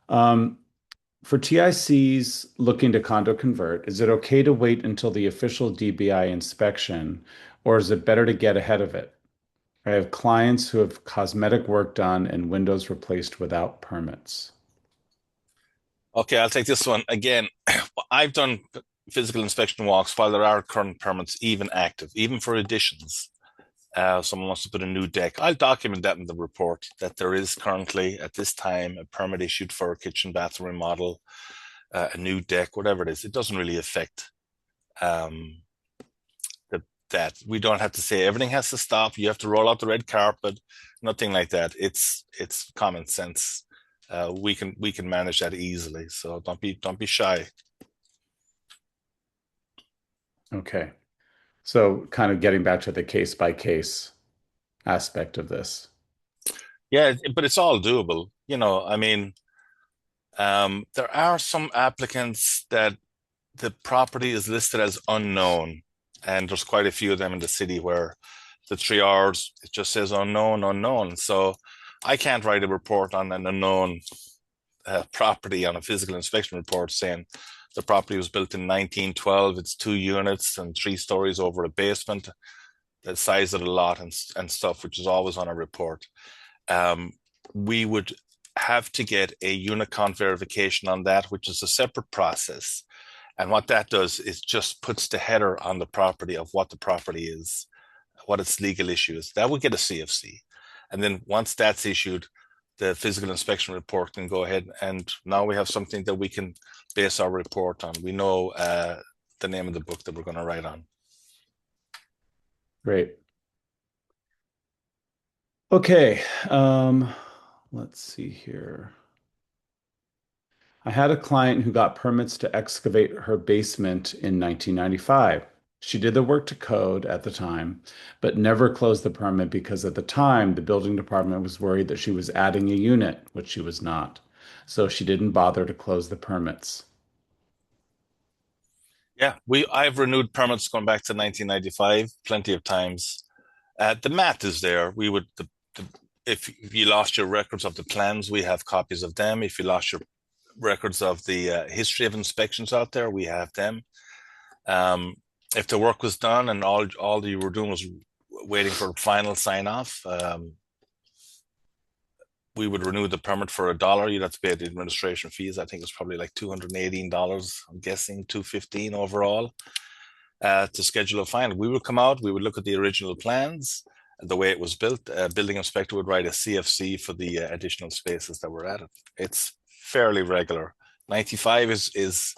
For TICs looking to condo convert, is it okay to wait until the official DBI inspection, or is it better to get ahead of it? I have clients who have cosmetic work done and windows replaced without permits. Okay, I'll take this one again. I've done physical inspection walks while there are current permits even active, even for additions. Someone wants to put a new deck. I'll document that in the report that there is currently at this time a permit issued for a kitchen bathroom remodel, a new deck, whatever it is. It doesn't really affect that. We don't have to say everything has to stop. You have to roll out the red carpet. Nothing like that. It's common sense. We can manage that easily. So don't be shy. Okay. So kind of getting back to the case by case aspect of this. Yeah, but it's all doable. I mean, There are some applicants that the property is listed as unknown, and there's quite a few of them in the city where the 3 hours it just says unknown, unknown. So I can't write a report on an unknown property on a physical inspection report saying the property was built in 1912. It's 2 units and 3 stories over a basement, the size of the lot and stuff, which is always on a report. Um, we would have to get a unit count verification on that, which is a separate process. And what that does is just puts the header on the property of what the property is, what its legal issue is. That would get a CFC. And then once that's issued, the physical inspection report can go ahead. And now we have something that we can base our report on. We know the name of the book that we're going to write on. Great. Okay. Let's see here. I had a client who got permits to excavate her basement in 1995. She did the work to code at the time, but never closed the permit because at the time the building department was worried that she was adding a unit, which she was not. So she didn't bother to close the permits. Yeah, I've renewed permits going back to 1995 plenty of times. The math is there. We would if you lost your records of the plans, we have copies of them. If you lost your records of the history of inspections out there, we have them. If the work was done and all you were doing was waiting for the final sign off, we would renew the permit for $1. You'd have to pay the administration fees. I think it's probably like $218. I'm guessing 215 overall to schedule a fine. We would come out. We would look at the original plans, the way it was built. A building inspector would write a CFC for the additional spaces that were added. It's fairly regular. 95 is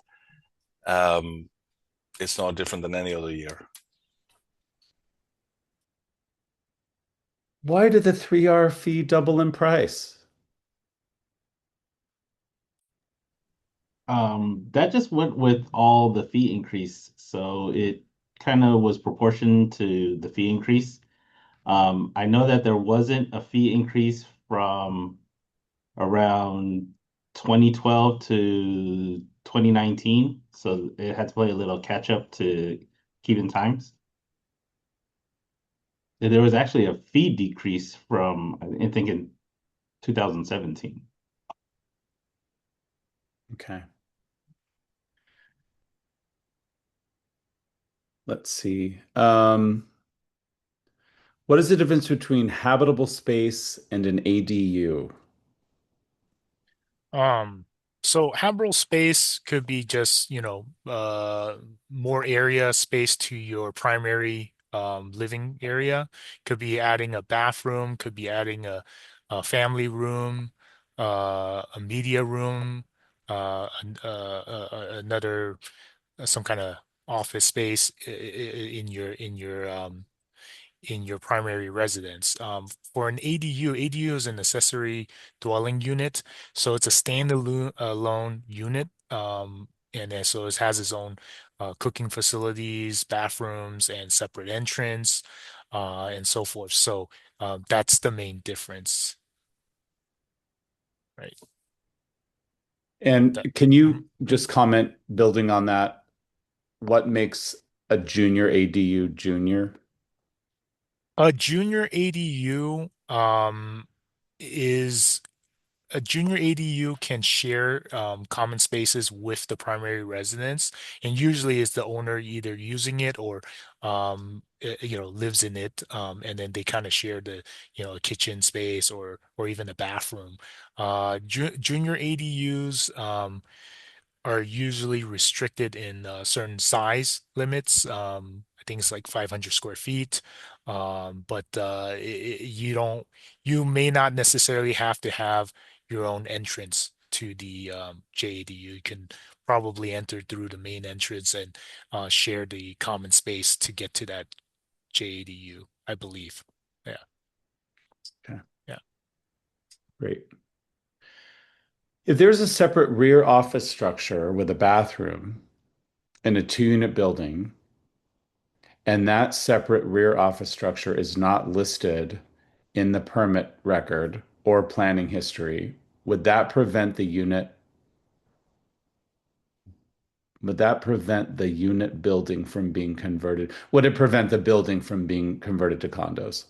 it's no different than any other year. Why did the 3R fee double in price? That just went with all the fee increase. So it kind of was proportion to the fee increase. I know that there wasn't a fee increase from around 2012 to 2019. So it had to play a little catch up to keep in times. There was actually a fee decrease from, I think, in 2017. Okay. Let's see. What is the difference between habitable space and an ADU? Um, so habitable space could be just, more area space to your primary living area. Could be adding a bathroom, could be adding a family room, a media room, another some kind of office space in your primary residence. For an ADU, ADU is an accessory dwelling unit, so it's a standalone alone unit. And then so it has its own cooking facilities, bathrooms, and separate entrance, and so forth. So that's the main difference, right? And That, can Mhm. you just comment, building on that, what makes a junior ADU junior? A junior ADU is a junior ADU can share common spaces with the primary residence, and usually is the owner either using it or lives in it, and then they kind of share the a kitchen space or even a bathroom. Junior ADUs are usually restricted in certain size limits. I think it's like 500 square feet. But you may not necessarily have to have your own entrance to the JADU. You can probably enter through the main entrance and share the common space to get to that JADU, I believe. Yeah, Okay, yeah. great. If there's a separate rear office structure with a bathroom in a two-unit building, and that separate rear office structure is not listed in the permit record or planning history, would that prevent the unit would that prevent the unit building from being converted? Would it prevent the building from being converted to condos?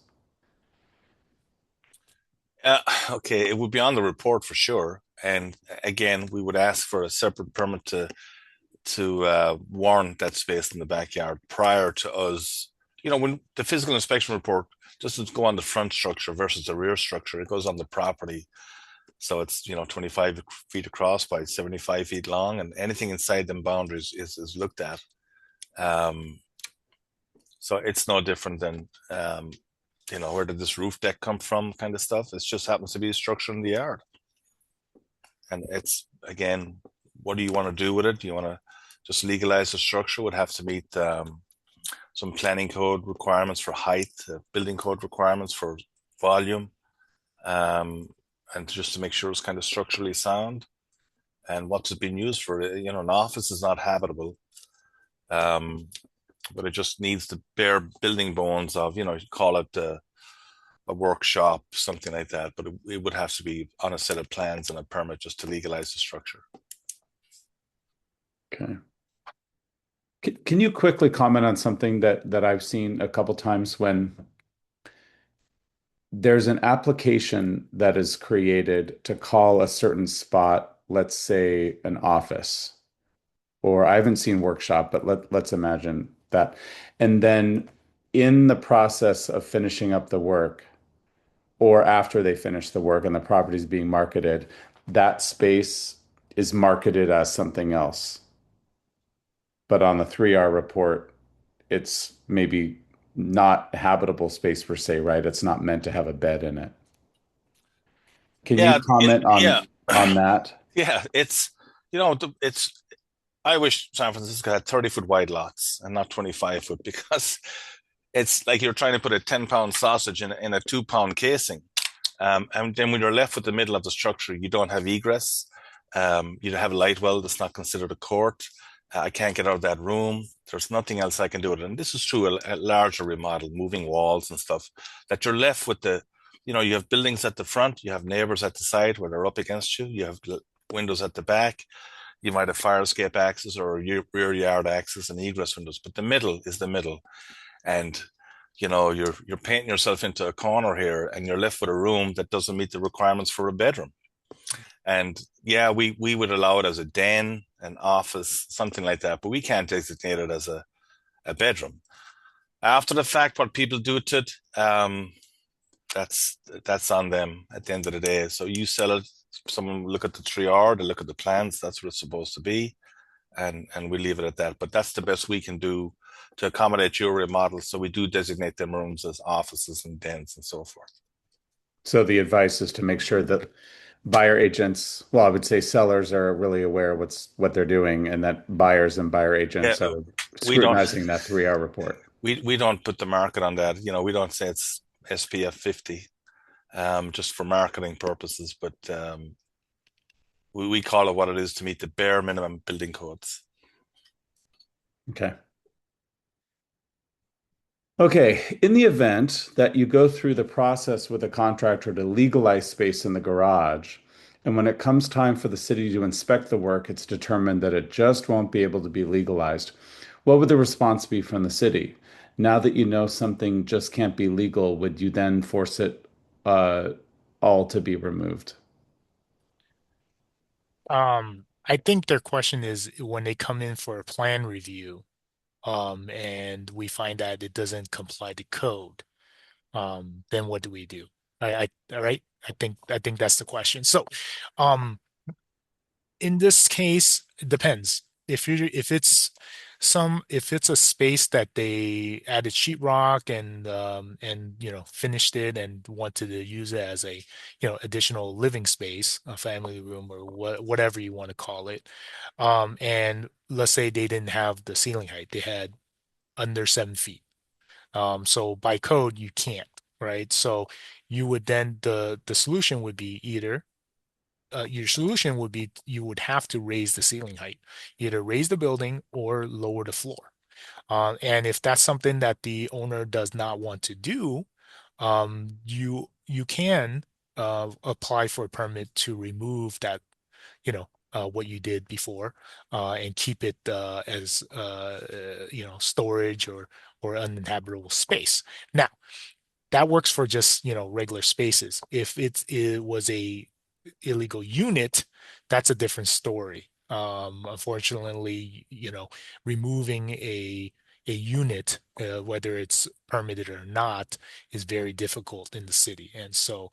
Uh, okay, it would be on the report for sure. And again, we would ask for a separate permit to warrant that space in the backyard prior to us. You know, when the physical inspection report doesn't go on the front structure versus the rear structure, it goes on the property. So it's, 25 feet across by 75 feet long, and anything inside them boundaries is looked at. Um, so it's no different than, where did this roof deck come from kind of stuff. It just happens to be a structure in the yard. And it's, again, what do you want to do with it? Do you want to just legalize the structure? Would have to meet some planning code requirements for height, building code requirements for volume, and just to make sure it's kind of structurally sound. And what's it being used for? An office is not habitable, but it just needs the bare building bones of, you call it a workshop, something like that. But it would have to be on a set of plans and a permit just to legalize the structure. Okay. Can you quickly comment on something that I've seen a couple times when there's an application that is created to call a certain spot, let's say an office, or I haven't seen workshop, but let's imagine that. And then in the process of finishing up the work, or after they finish the work and the property is being marketed, that space is marketed as something else. But on the 3R report, it's maybe not habitable space per se, right? It's not meant to have a bed in it. Can you Yeah, comment yeah, on that? yeah. It's. I wish San Francisco had 30-foot wide lots and not 25-foot, because it's like you're trying to put a 10-pound sausage in a 2-pound casing. And then when you're left with the middle of the structure, you don't have egress. You don't have a light well that's not considered a court. I can't get out of that room. There's nothing else I can do with it. And this is true a larger remodel, moving walls and stuff, that you're left with you have buildings at the front, you have neighbors at the side where they're up against you, you have windows at the back, you might have fire escape access or rear yard access and egress windows, but the middle is the middle. And you're painting yourself into a corner here, and you're left with a room that doesn't meet the requirements for a bedroom. And yeah, we would allow it as a den, an office, something like that, but we can't designate it as a bedroom. After the fact, what people do to it, that's on them at the end of the day. So you sell it, someone look at the 3R, they look at the plans, that's what it's supposed to be, and we leave it at that. But that's the best we can do to accommodate your remodel. So we do designate them rooms as offices and dens and so forth. So the advice is to make sure that buyer agents, well, I would say sellers are really aware of what they're doing, and that buyers and buyer Yeah, agents are we don't scrutinizing that 3R report. we don't put the market on that. We don't say it's SPF 50, just for marketing purposes, but we call it what it is to meet the bare minimum building codes. Okay. Okay, in the event that you go through the process with a contractor to legalize space in the garage, and when it comes time for the city to inspect the work, it's determined that it just won't be able to be legalized, what would the response be from the city? Now that you know something just can't be legal, would you then force it uh, all to be removed? I think their question is when they come in for a plan review, and we find that it doesn't comply to code, then what do we do? All right. I think that's the question. So, um, in this case, it depends. If it's a space that they added sheetrock and finished it and wanted to use it as a additional living space, a family room or whatever you want to call it, and let's say they didn't have the ceiling height, they had under 7 feet. So by code you can't, right? So you would then the solution would be either your solution would be you would have to raise the ceiling height, either raise the building or lower the floor. And if that's something that the owner does not want to do, you can apply for a permit to remove that, what you did before and keep it as storage or uninhabitable space. Now, that works for just regular spaces. If it was a illegal unit, that's a different story. Unfortunately, removing a unit, whether it's permitted or not, is very difficult in the city, and so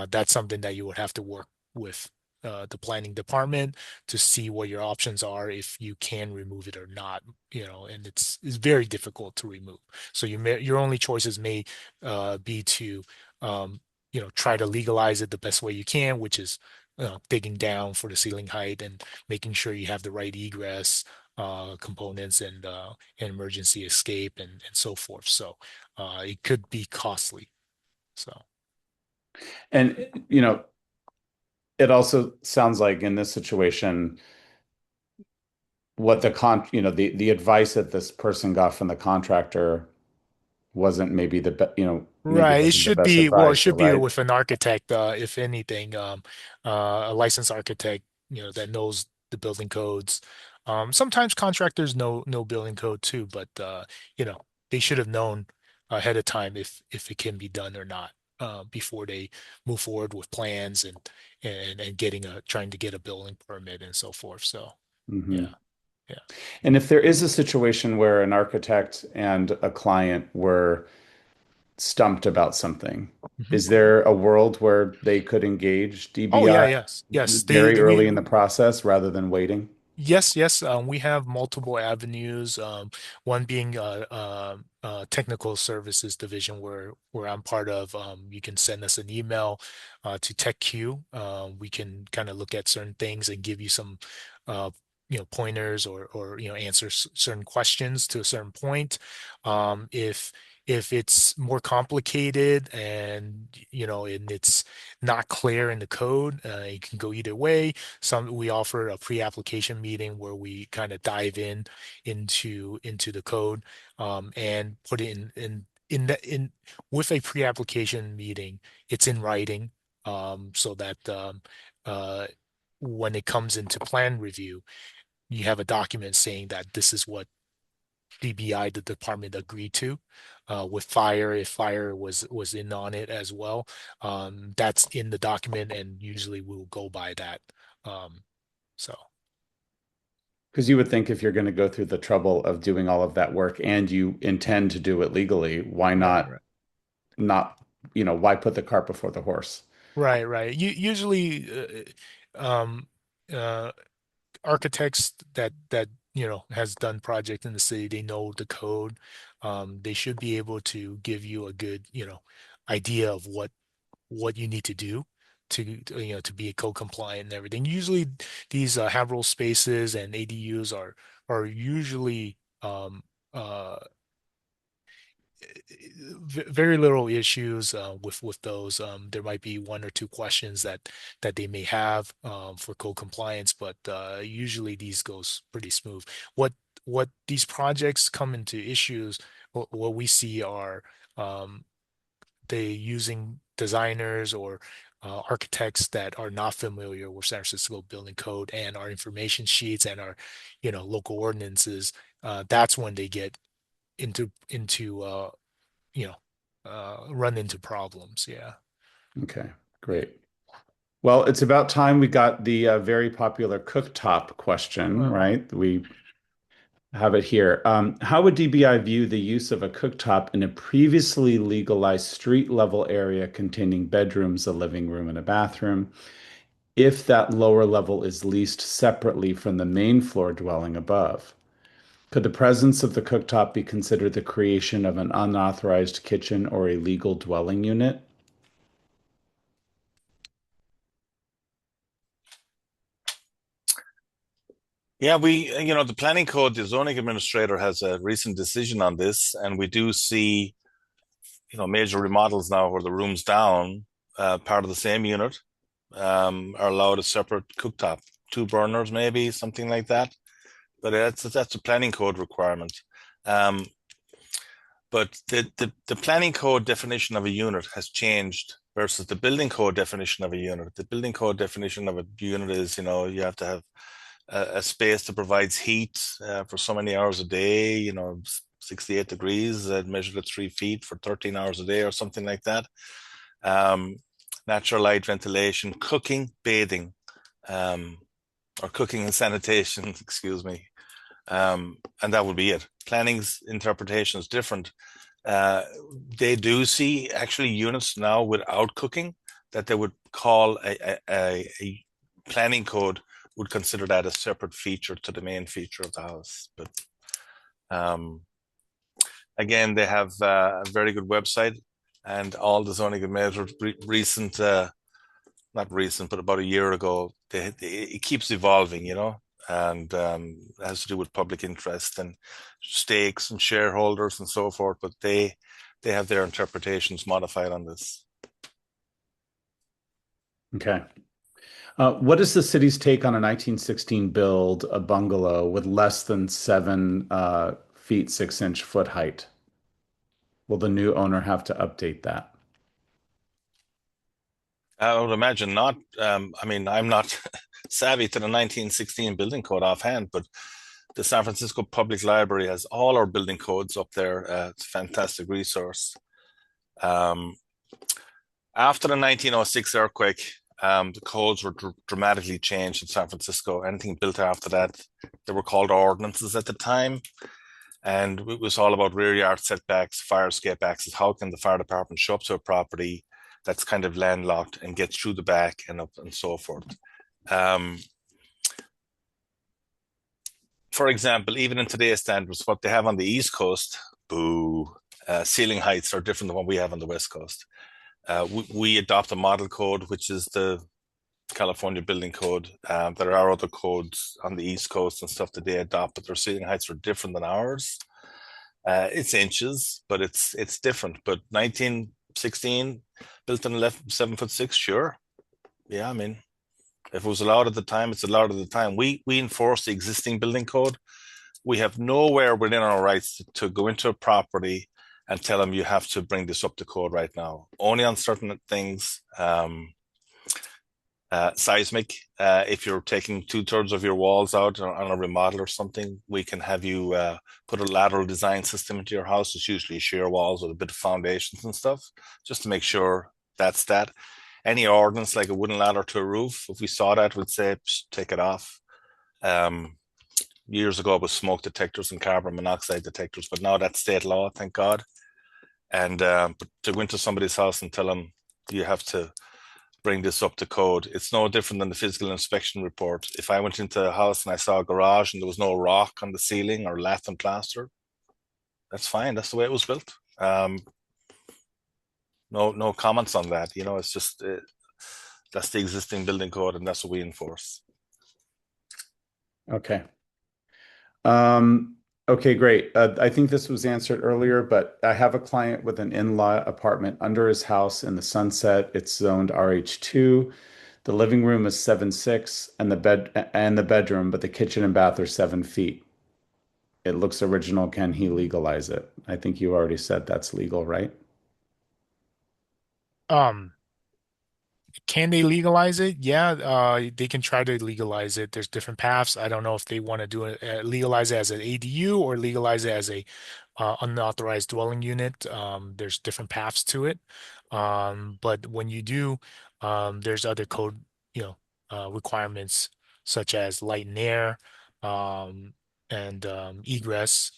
that's something that you would have to work with the planning department to see what your options are if you can remove it or not. And it's very difficult to remove. So your only choices may be to try to legalize it the best way you can, which is digging down for the ceiling height and making sure you have the right egress components and emergency escape and so forth. So it could be costly. So And, it also sounds like in this situation, what the advice that this person got from the contractor wasn't maybe maybe right. It wasn't the should best be, well, it advice, should be right? with an architect, if anything, a licensed architect, that knows the building codes. Sometimes contractors know building code too, but they should have known ahead of time if it can be done or not, before they move forward with plans and trying to get a building permit and so forth. So yeah, Hmm. yeah. And if there is a situation where an architect and a client were stumped about something, Mhm. is there a world where they could engage Oh yeah, DBI yes. very early in the process rather than waiting? Yes. We have multiple avenues. One being technical services division where I'm part of. You can send us an email to TechQ. We can kind of look at certain things and give you some pointers or answer certain questions to a certain point. If it's more complicated and it's not clear in the code, it can go either way. We offer a pre-application meeting where we kind of dive into the code and put it in with a pre-application meeting. It's in writing, so that when it comes into plan review, you have a document saying that this is what DBI, the department, agreed to. With fire, if fire was in on it as well, that's in the document, and usually we'll go by that. Um, so Because you would think if you're going to go through the trouble of doing all of that work and you intend to do it legally, why right, not right, not, why put the cart before the horse? right. Usually, um, uh, architects that has done project in the city, they know the code. They should be able to give you a good idea of what you need to do to be code compliant and everything. Usually, these have-role spaces and ADUs are usually uh, very little issues with those. There might be one or two questions that they may have for code compliance, but usually these goes pretty smooth. What these projects come into issues, what we see are um, they using designers or architects that are not familiar with San Francisco building code and our information sheets and our local ordinances. That's when they get into run into problems. Yeah. Okay, Yeah. great. Well, it's about time we got the very popular cooktop question, Right. right? We have it here. How would DBI view the use of a cooktop in a previously legalized street level area containing bedrooms, a living room, and a bathroom, if that lower level is leased separately from the main floor dwelling above? Could the presence of the cooktop be considered the creation of an unauthorized kitchen or a legal dwelling unit? Yeah, the planning code, the zoning administrator has a recent decision on this, and we do see, major remodels now where the rooms down, part of the same unit, are allowed a separate cooktop, two burners maybe, something like that. But that's a planning code requirement. Um, but the planning code definition of a unit has changed versus the building code definition of a unit. The building code definition of a unit is, you have to have a space that provides heat for so many hours a day, 68 degrees, measured at 3 feet for 13 hours a day or something like that. Um, Natural light, ventilation, cooking, bathing, or cooking and sanitation, excuse me. And that would be it. Planning's interpretation is different. Uh, they do see actually units now without cooking that they would call a planning code would consider that a separate feature to the main feature of the house. But um, again, they have a very good website, and all the zoning administrators recent, not recent, but about a year ago, it keeps evolving, and it has to do with public interest and stakes and shareholders and so forth. But they have their interpretations modified on this. Okay. What is the city's take on a 1916 build, a bungalow with less than 7 feet 6 inch foot height? Will the new owner have to update that? I would imagine not. I mean, I'm not savvy to the 1916 building code offhand, but the San Francisco Public Library has all our building codes up there. It's a fantastic resource. Um, After the 1906 earthquake, the codes were dramatically changed in San Francisco. Anything built after that, they were called ordinances at the time. And it was all about rear yard setbacks, fire escape access. How can the fire department show up to a property that's kind of landlocked and get through the back and up and so forth? Um, for example, even in today's standards, what they have on the East Coast, boo, ceiling heights are different than what we have on the West Coast. We adopt a model code, which is the California building code. There are other codes on the East Coast and stuff that they adopt, but their ceiling heights are different than ours. It's inches, but it's different. But 1916, built in 7'6", sure. Yeah, I mean, if it was allowed at the time, it's allowed at the time. We enforce the existing building code. We have nowhere within our rights to go into a property and tell them you have to bring this up to code right now. Only on certain things. Seismic, if you're taking 2/3 of your walls out on a remodel or something, we can have you put a lateral design system into your house. It's usually shear walls with a bit of foundations and stuff, just to make sure that's that. Any ordinance like a wooden ladder to a roof, if we saw that, we'd say, take it off. Years ago, it was smoke detectors and carbon monoxide detectors, but now that's state law, thank God. And but to go into somebody's house and tell them you have to bring this up to code, it's no different than the physical inspection report. If I went into a house and I saw a garage and there was no rock on the ceiling or lath and plaster, that's fine. That's the way it was built. No comments on that. It's just that's the existing building code, and that's what we enforce. Okay. Okay, great. I think this was answered earlier, but I have a client with an in-law apartment under his house in the Sunset. It's zoned RH2. The living room is 7'6", and the bedroom, but the kitchen and bath are 7 feet. It looks original. Can he legalize it? I think you already said that's legal, right? Um, Can they legalize it? Yeah, they can try to legalize it. There's different paths. I don't know if they want to do it, legalize it as an ADU or legalize it as a unauthorized dwelling unit. There's different paths to it. But when you do, there's other code, requirements such as light and air, um, and egress,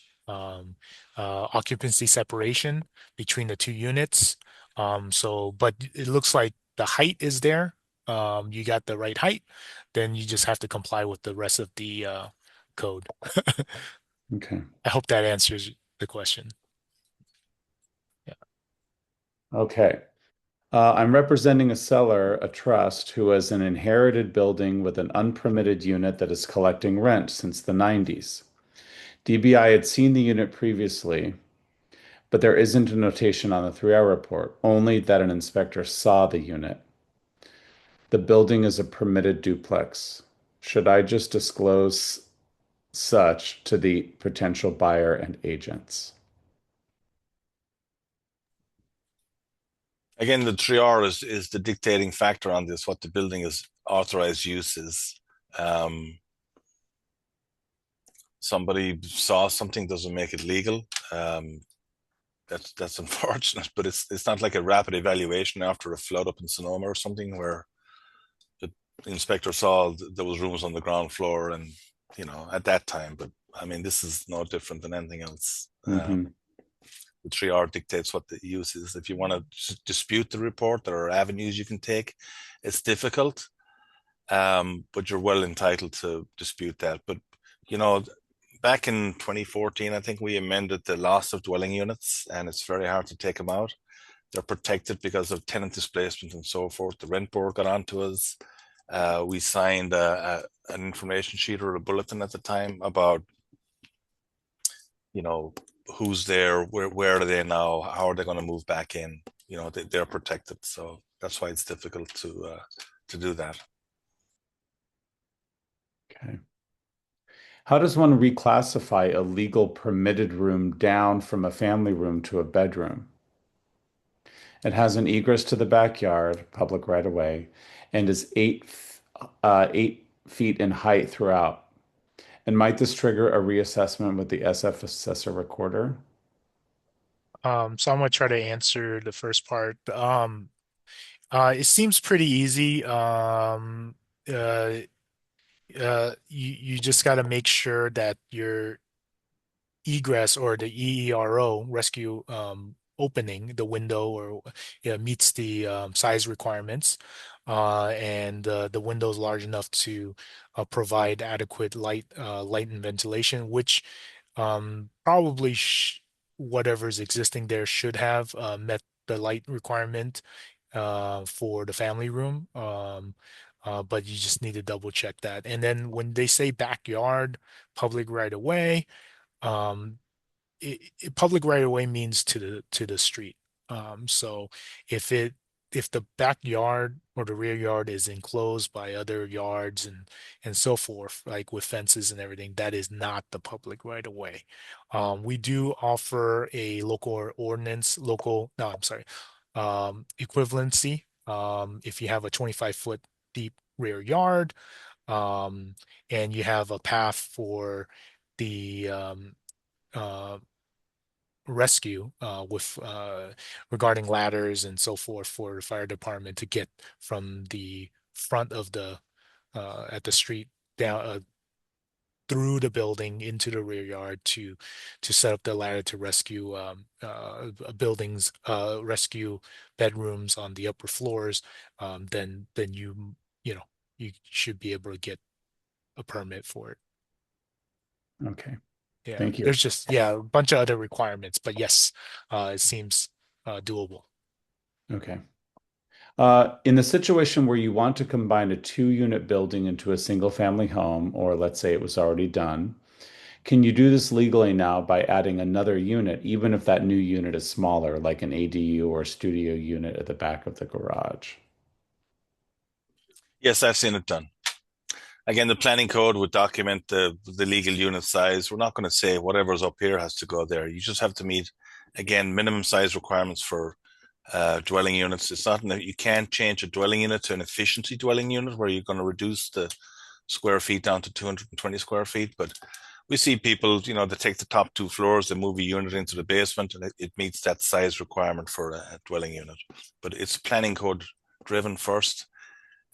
occupancy separation between the two units. But it looks like the height is there. You got the right height, then you just have to comply with the rest of the code. Okay. I hope that answers the question. Yeah. Okay. I'm representing a seller, a trust, who has an inherited building with an unpermitted unit that is collecting rent since the 90s. DBI had seen the unit previously, but there isn't a notation on the 3R report, only that an inspector saw the unit. The building is a permitted duplex. Should I just disclose such to the potential buyer and agents? Again, the 3R is the dictating factor on this, what the building is authorized use is. Somebody saw something doesn't make it legal. That's unfortunate, but it's not like a rapid evaluation after a flood up in Sonoma or something where the inspector saw there was rooms on the ground floor and at that time. But I mean, this is no different than anything else. Mm-hmm. The 3R dictates what the use is. If you want to dispute the report, there are avenues you can take. It's difficult, but you're well entitled to dispute that. But you know, back in 2014, I think we amended the loss of dwelling units, and it's very hard to take them out. They're protected because of tenant displacement and so forth. The rent board got onto us. We signed an information sheet or a bulletin at the time about, who's there, where are they now, how are they going to move back in? They're protected, so that's why it's difficult to do that. Okay. How does one reclassify a legal permitted room down from a family room to a bedroom? It has an egress to the backyard, public right of way, and is 8 feet in height throughout. And might this trigger a reassessment with the SF assessor recorder? So I'm gonna try to answer the first part. It seems pretty easy. Uh, you just got to make sure that your egress or the EERO rescue opening, the window or meets the size requirements, and the window is large enough to provide adequate light and ventilation, which probably whatever's existing there should have met the light requirement for the family room. But you just need to double check that. And then when they say backyard, public right of way, um, public right of way means to the street. So if it if the backyard or the rear yard is enclosed by other yards and so forth, like with fences and everything, that is not the public right of way. We do offer a local ordinance, no, I'm sorry, equivalency. If you have a 25-foot deep rear yard, um, and you have a path for the uh, rescue with regarding ladders and so forth for the fire department to get from the front of the at the street down through the building into the rear yard to set up the ladder to rescue buildings, rescue bedrooms on the upper floors. Then you know you should be able to get a permit for it. Okay, Yeah, thank you. there's just a bunch of other requirements, but yes, it seems doable. Okay. In the situation where you want to combine a two-unit building into a single-family home, or let's say it was already done, can you do this legally now by adding another unit, even if that new unit is smaller, like an ADU or studio unit at the back of the garage? Yes, I've seen it done. Again, the planning code would document the legal unit size. We're not going to say whatever's up here has to go there. You just have to meet, again, minimum size requirements for dwelling units. It's not that you can't change a dwelling unit to an efficiency dwelling unit where you're going to reduce the square feet down to 220 square feet. But we see people, they take the top two floors, they move a unit into the basement, and it meets that size requirement for a dwelling unit. But it's planning code driven first,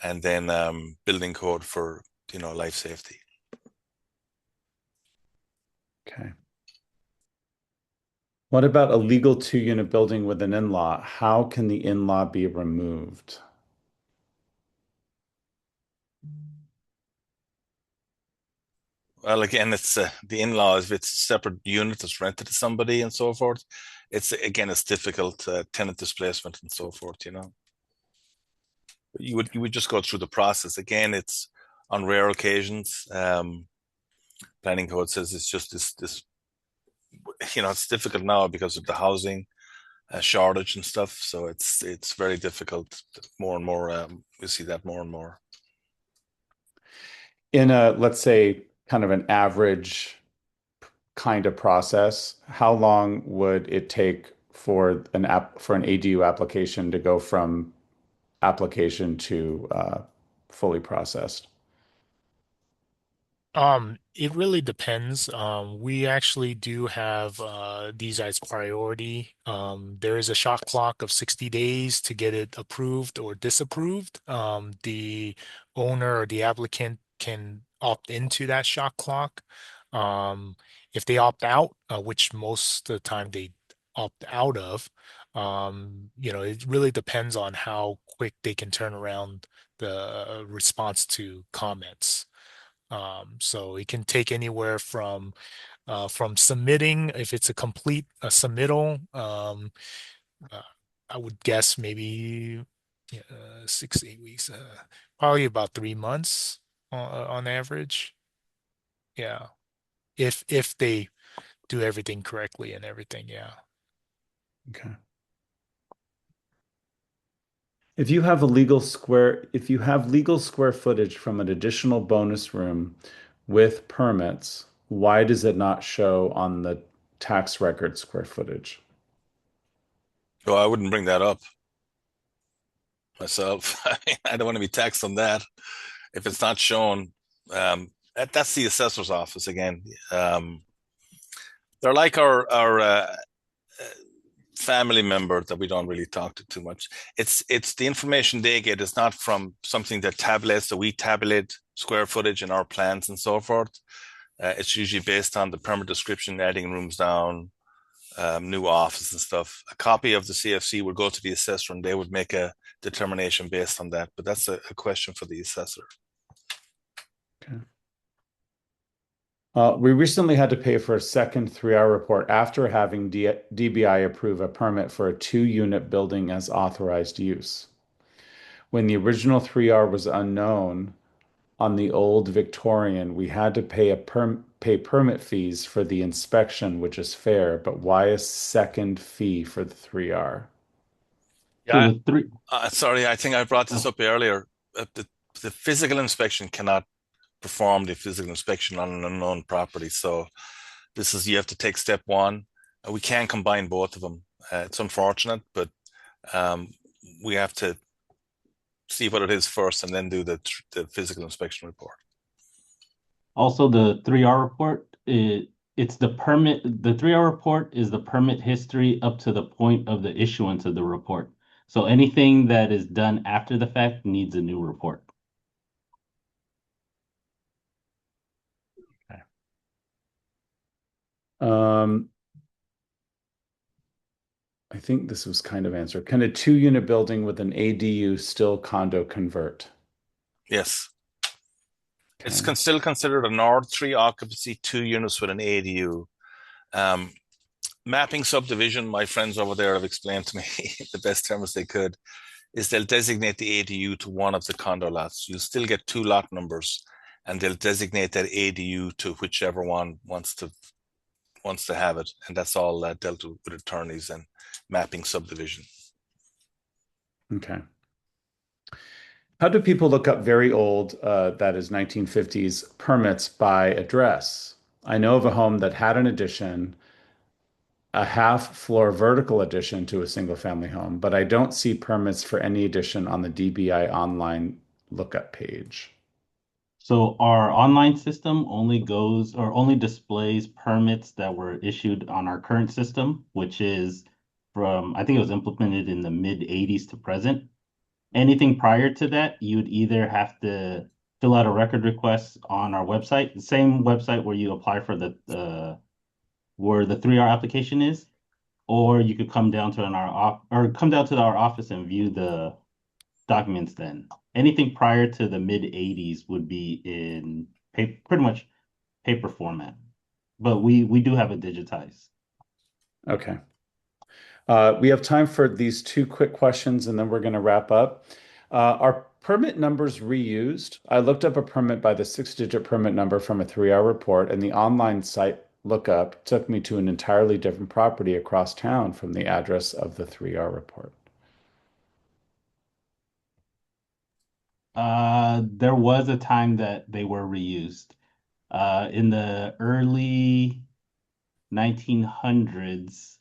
and then building code for life safety. Okay. What about a legal two-unit building with an in-law? How can the in-law be removed? Well, again, it's the in-laws. If it's a separate unit that's rented to somebody and so forth, it's difficult, tenant displacement and so forth. You would just go through the process. Again, it's on rare occasions. Planning code says it's just this. It's difficult now because of the housing shortage and stuff. So it's very difficult. More and more, we see that more and more. In a, let's say, kind of an average kind of process, how long would it take for an ADU application to go from application to fully processed? It really depends. We actually do have these as priority. There is a shot clock of 60 days to get it approved or disapproved. The owner or the applicant can opt into that shot clock. Um, if they opt out, which most of the time they opt out of, it really depends on how quick they can turn around the response to comments. So it can take anywhere from submitting, if it's a complete submittal, uh, I would guess maybe 6 to 8 weeks, probably about 3 months on average. Yeah, if they do everything correctly and everything, yeah. Okay. If you have legal square footage from an additional bonus room with permits, why does it not show on the tax record square footage? So I wouldn't bring that up myself. I mean, I don't want to be taxed on that if it's not shown. That's the assessor's office again. They're like our family member that we don't really talk to too much. It's the information they get is not from something that tabulates. So we tabulate square footage in our plans and so forth. It's usually based on the permit description, adding rooms down, new office and stuff. A copy of the CFC would go to the assessor and they would make a determination based on that. But that's a question for the assessor. Okay. We recently had to pay for a second 3-hour report after having DBI approve a permit for a 2-unit building as authorized use. When the original 3R was unknown on the old Victorian, we had to pay permit fees for the inspection, which is fair, but why a second fee for the 3R? So Yeah, the three, sorry, I think I brought this oh, up earlier. The physical inspection cannot perform the physical inspection on an unknown property. So this is you have to take step one. We can combine both of them. It's unfortunate, but um, we have to see what it is first and then do the physical inspection report. Also the 3R report, it's the permit, the 3R report is the permit history up to the point of the issuance of the report. So anything that is done after the fact needs a new report. Okay. Um, I think this was kind of answered. Can a 2-unit building with an ADU still condo convert? Yes. It's Okay. still considered an R3 occupancy, 2 units with an ADU. Um, Mapping subdivision, my friends over there have explained to me the best terms they could, is they'll designate the ADU to one of the condo lots. You'll still get 2 lot numbers, and they'll designate that ADU to whichever one wants to have it, and that's all dealt with attorneys and mapping subdivision. Okay. How do people look up very old, that is 1950s, permits by address? I know of a home that had an addition, a half floor vertical addition to a single family home, but I don't see permits for any addition on the DBI online lookup page. So our online system only goes or only displays permits that were issued on our current system, which is from, I think it was implemented in the mid 80s to present. Anything prior to that, you'd either have to fill out a record request on our website, the same website where you apply for where the 3R application is, or you could come down to our office and view the documents then. Anything prior to the mid 80s would be in pretty much paper format. But we do have it digitized. Okay. We have time for these 2 quick questions and then we're going to wrap up. Are permit numbers reused? I looked up a permit by the 6-digit permit number from a 3R report, and the online site lookup took me to an entirely different property across town from the address of the 3R report. There was a time that they were reused. In the early 1900s,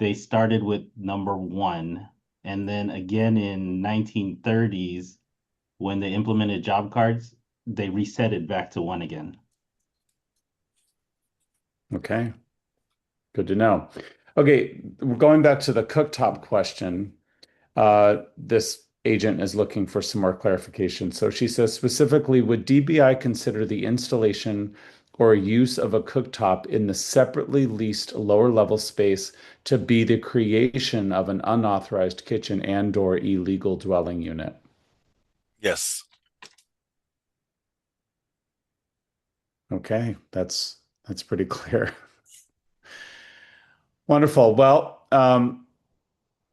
they started with number one. And then again in 1930s, when they implemented job cards, they reset it back to one again. Okay, good to know. Okay, going back to the cooktop question, this agent is looking for some more clarification. So she says specifically, would DBI consider the installation or use of a cooktop in the separately leased lower level space to be the creation of an unauthorized kitchen and/or illegal dwelling unit? Yes. Okay, that's pretty clear. Wonderful. Well,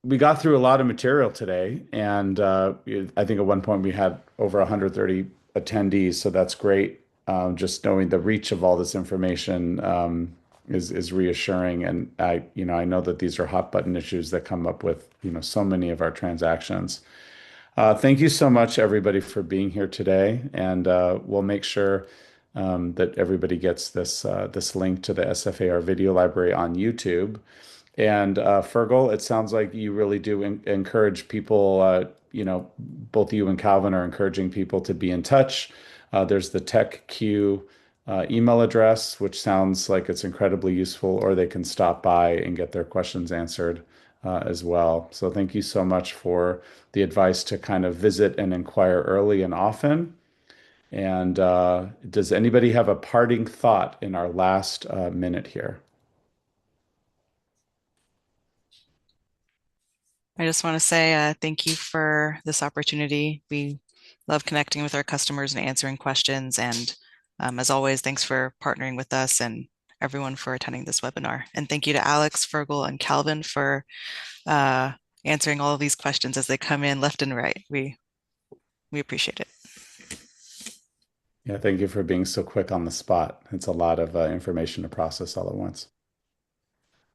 we got through a lot of material today, and I think at one point we had over 130 attendees, so that's great. Just knowing the reach of all this information is reassuring, and I know that these are hot button issues that come up with so many of our transactions. Thank you so much, everybody, for being here today, and we'll make sure that everybody gets this link to the SFAR video library on YouTube. And Fergal, it sounds like you really do encourage people, both you and Calvin are encouraging people to be in touch. There's the TechQ email address, which sounds like it's incredibly useful, or they can stop by and get their questions answered as well. So thank you so much for the advice to kind of visit and inquire early and often. And does anybody have a parting thought in our last minute here? I just want to say thank you for this opportunity. We love connecting with our customers and answering questions. And as always, thanks for partnering with us and everyone for attending this webinar. And thank you to Alex, Fergal, and Calvin for uh, answering all of these questions as they come in left and right. We appreciate it. Yeah, thank you for being so quick on the spot. It's a lot of information to process all at once.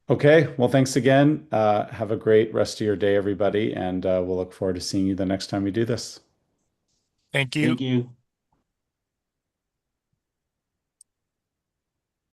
Okay, well, thanks again. Have a great rest of your day, everybody, and we'll look forward to seeing you the next time we do this. Thank you. Thank you.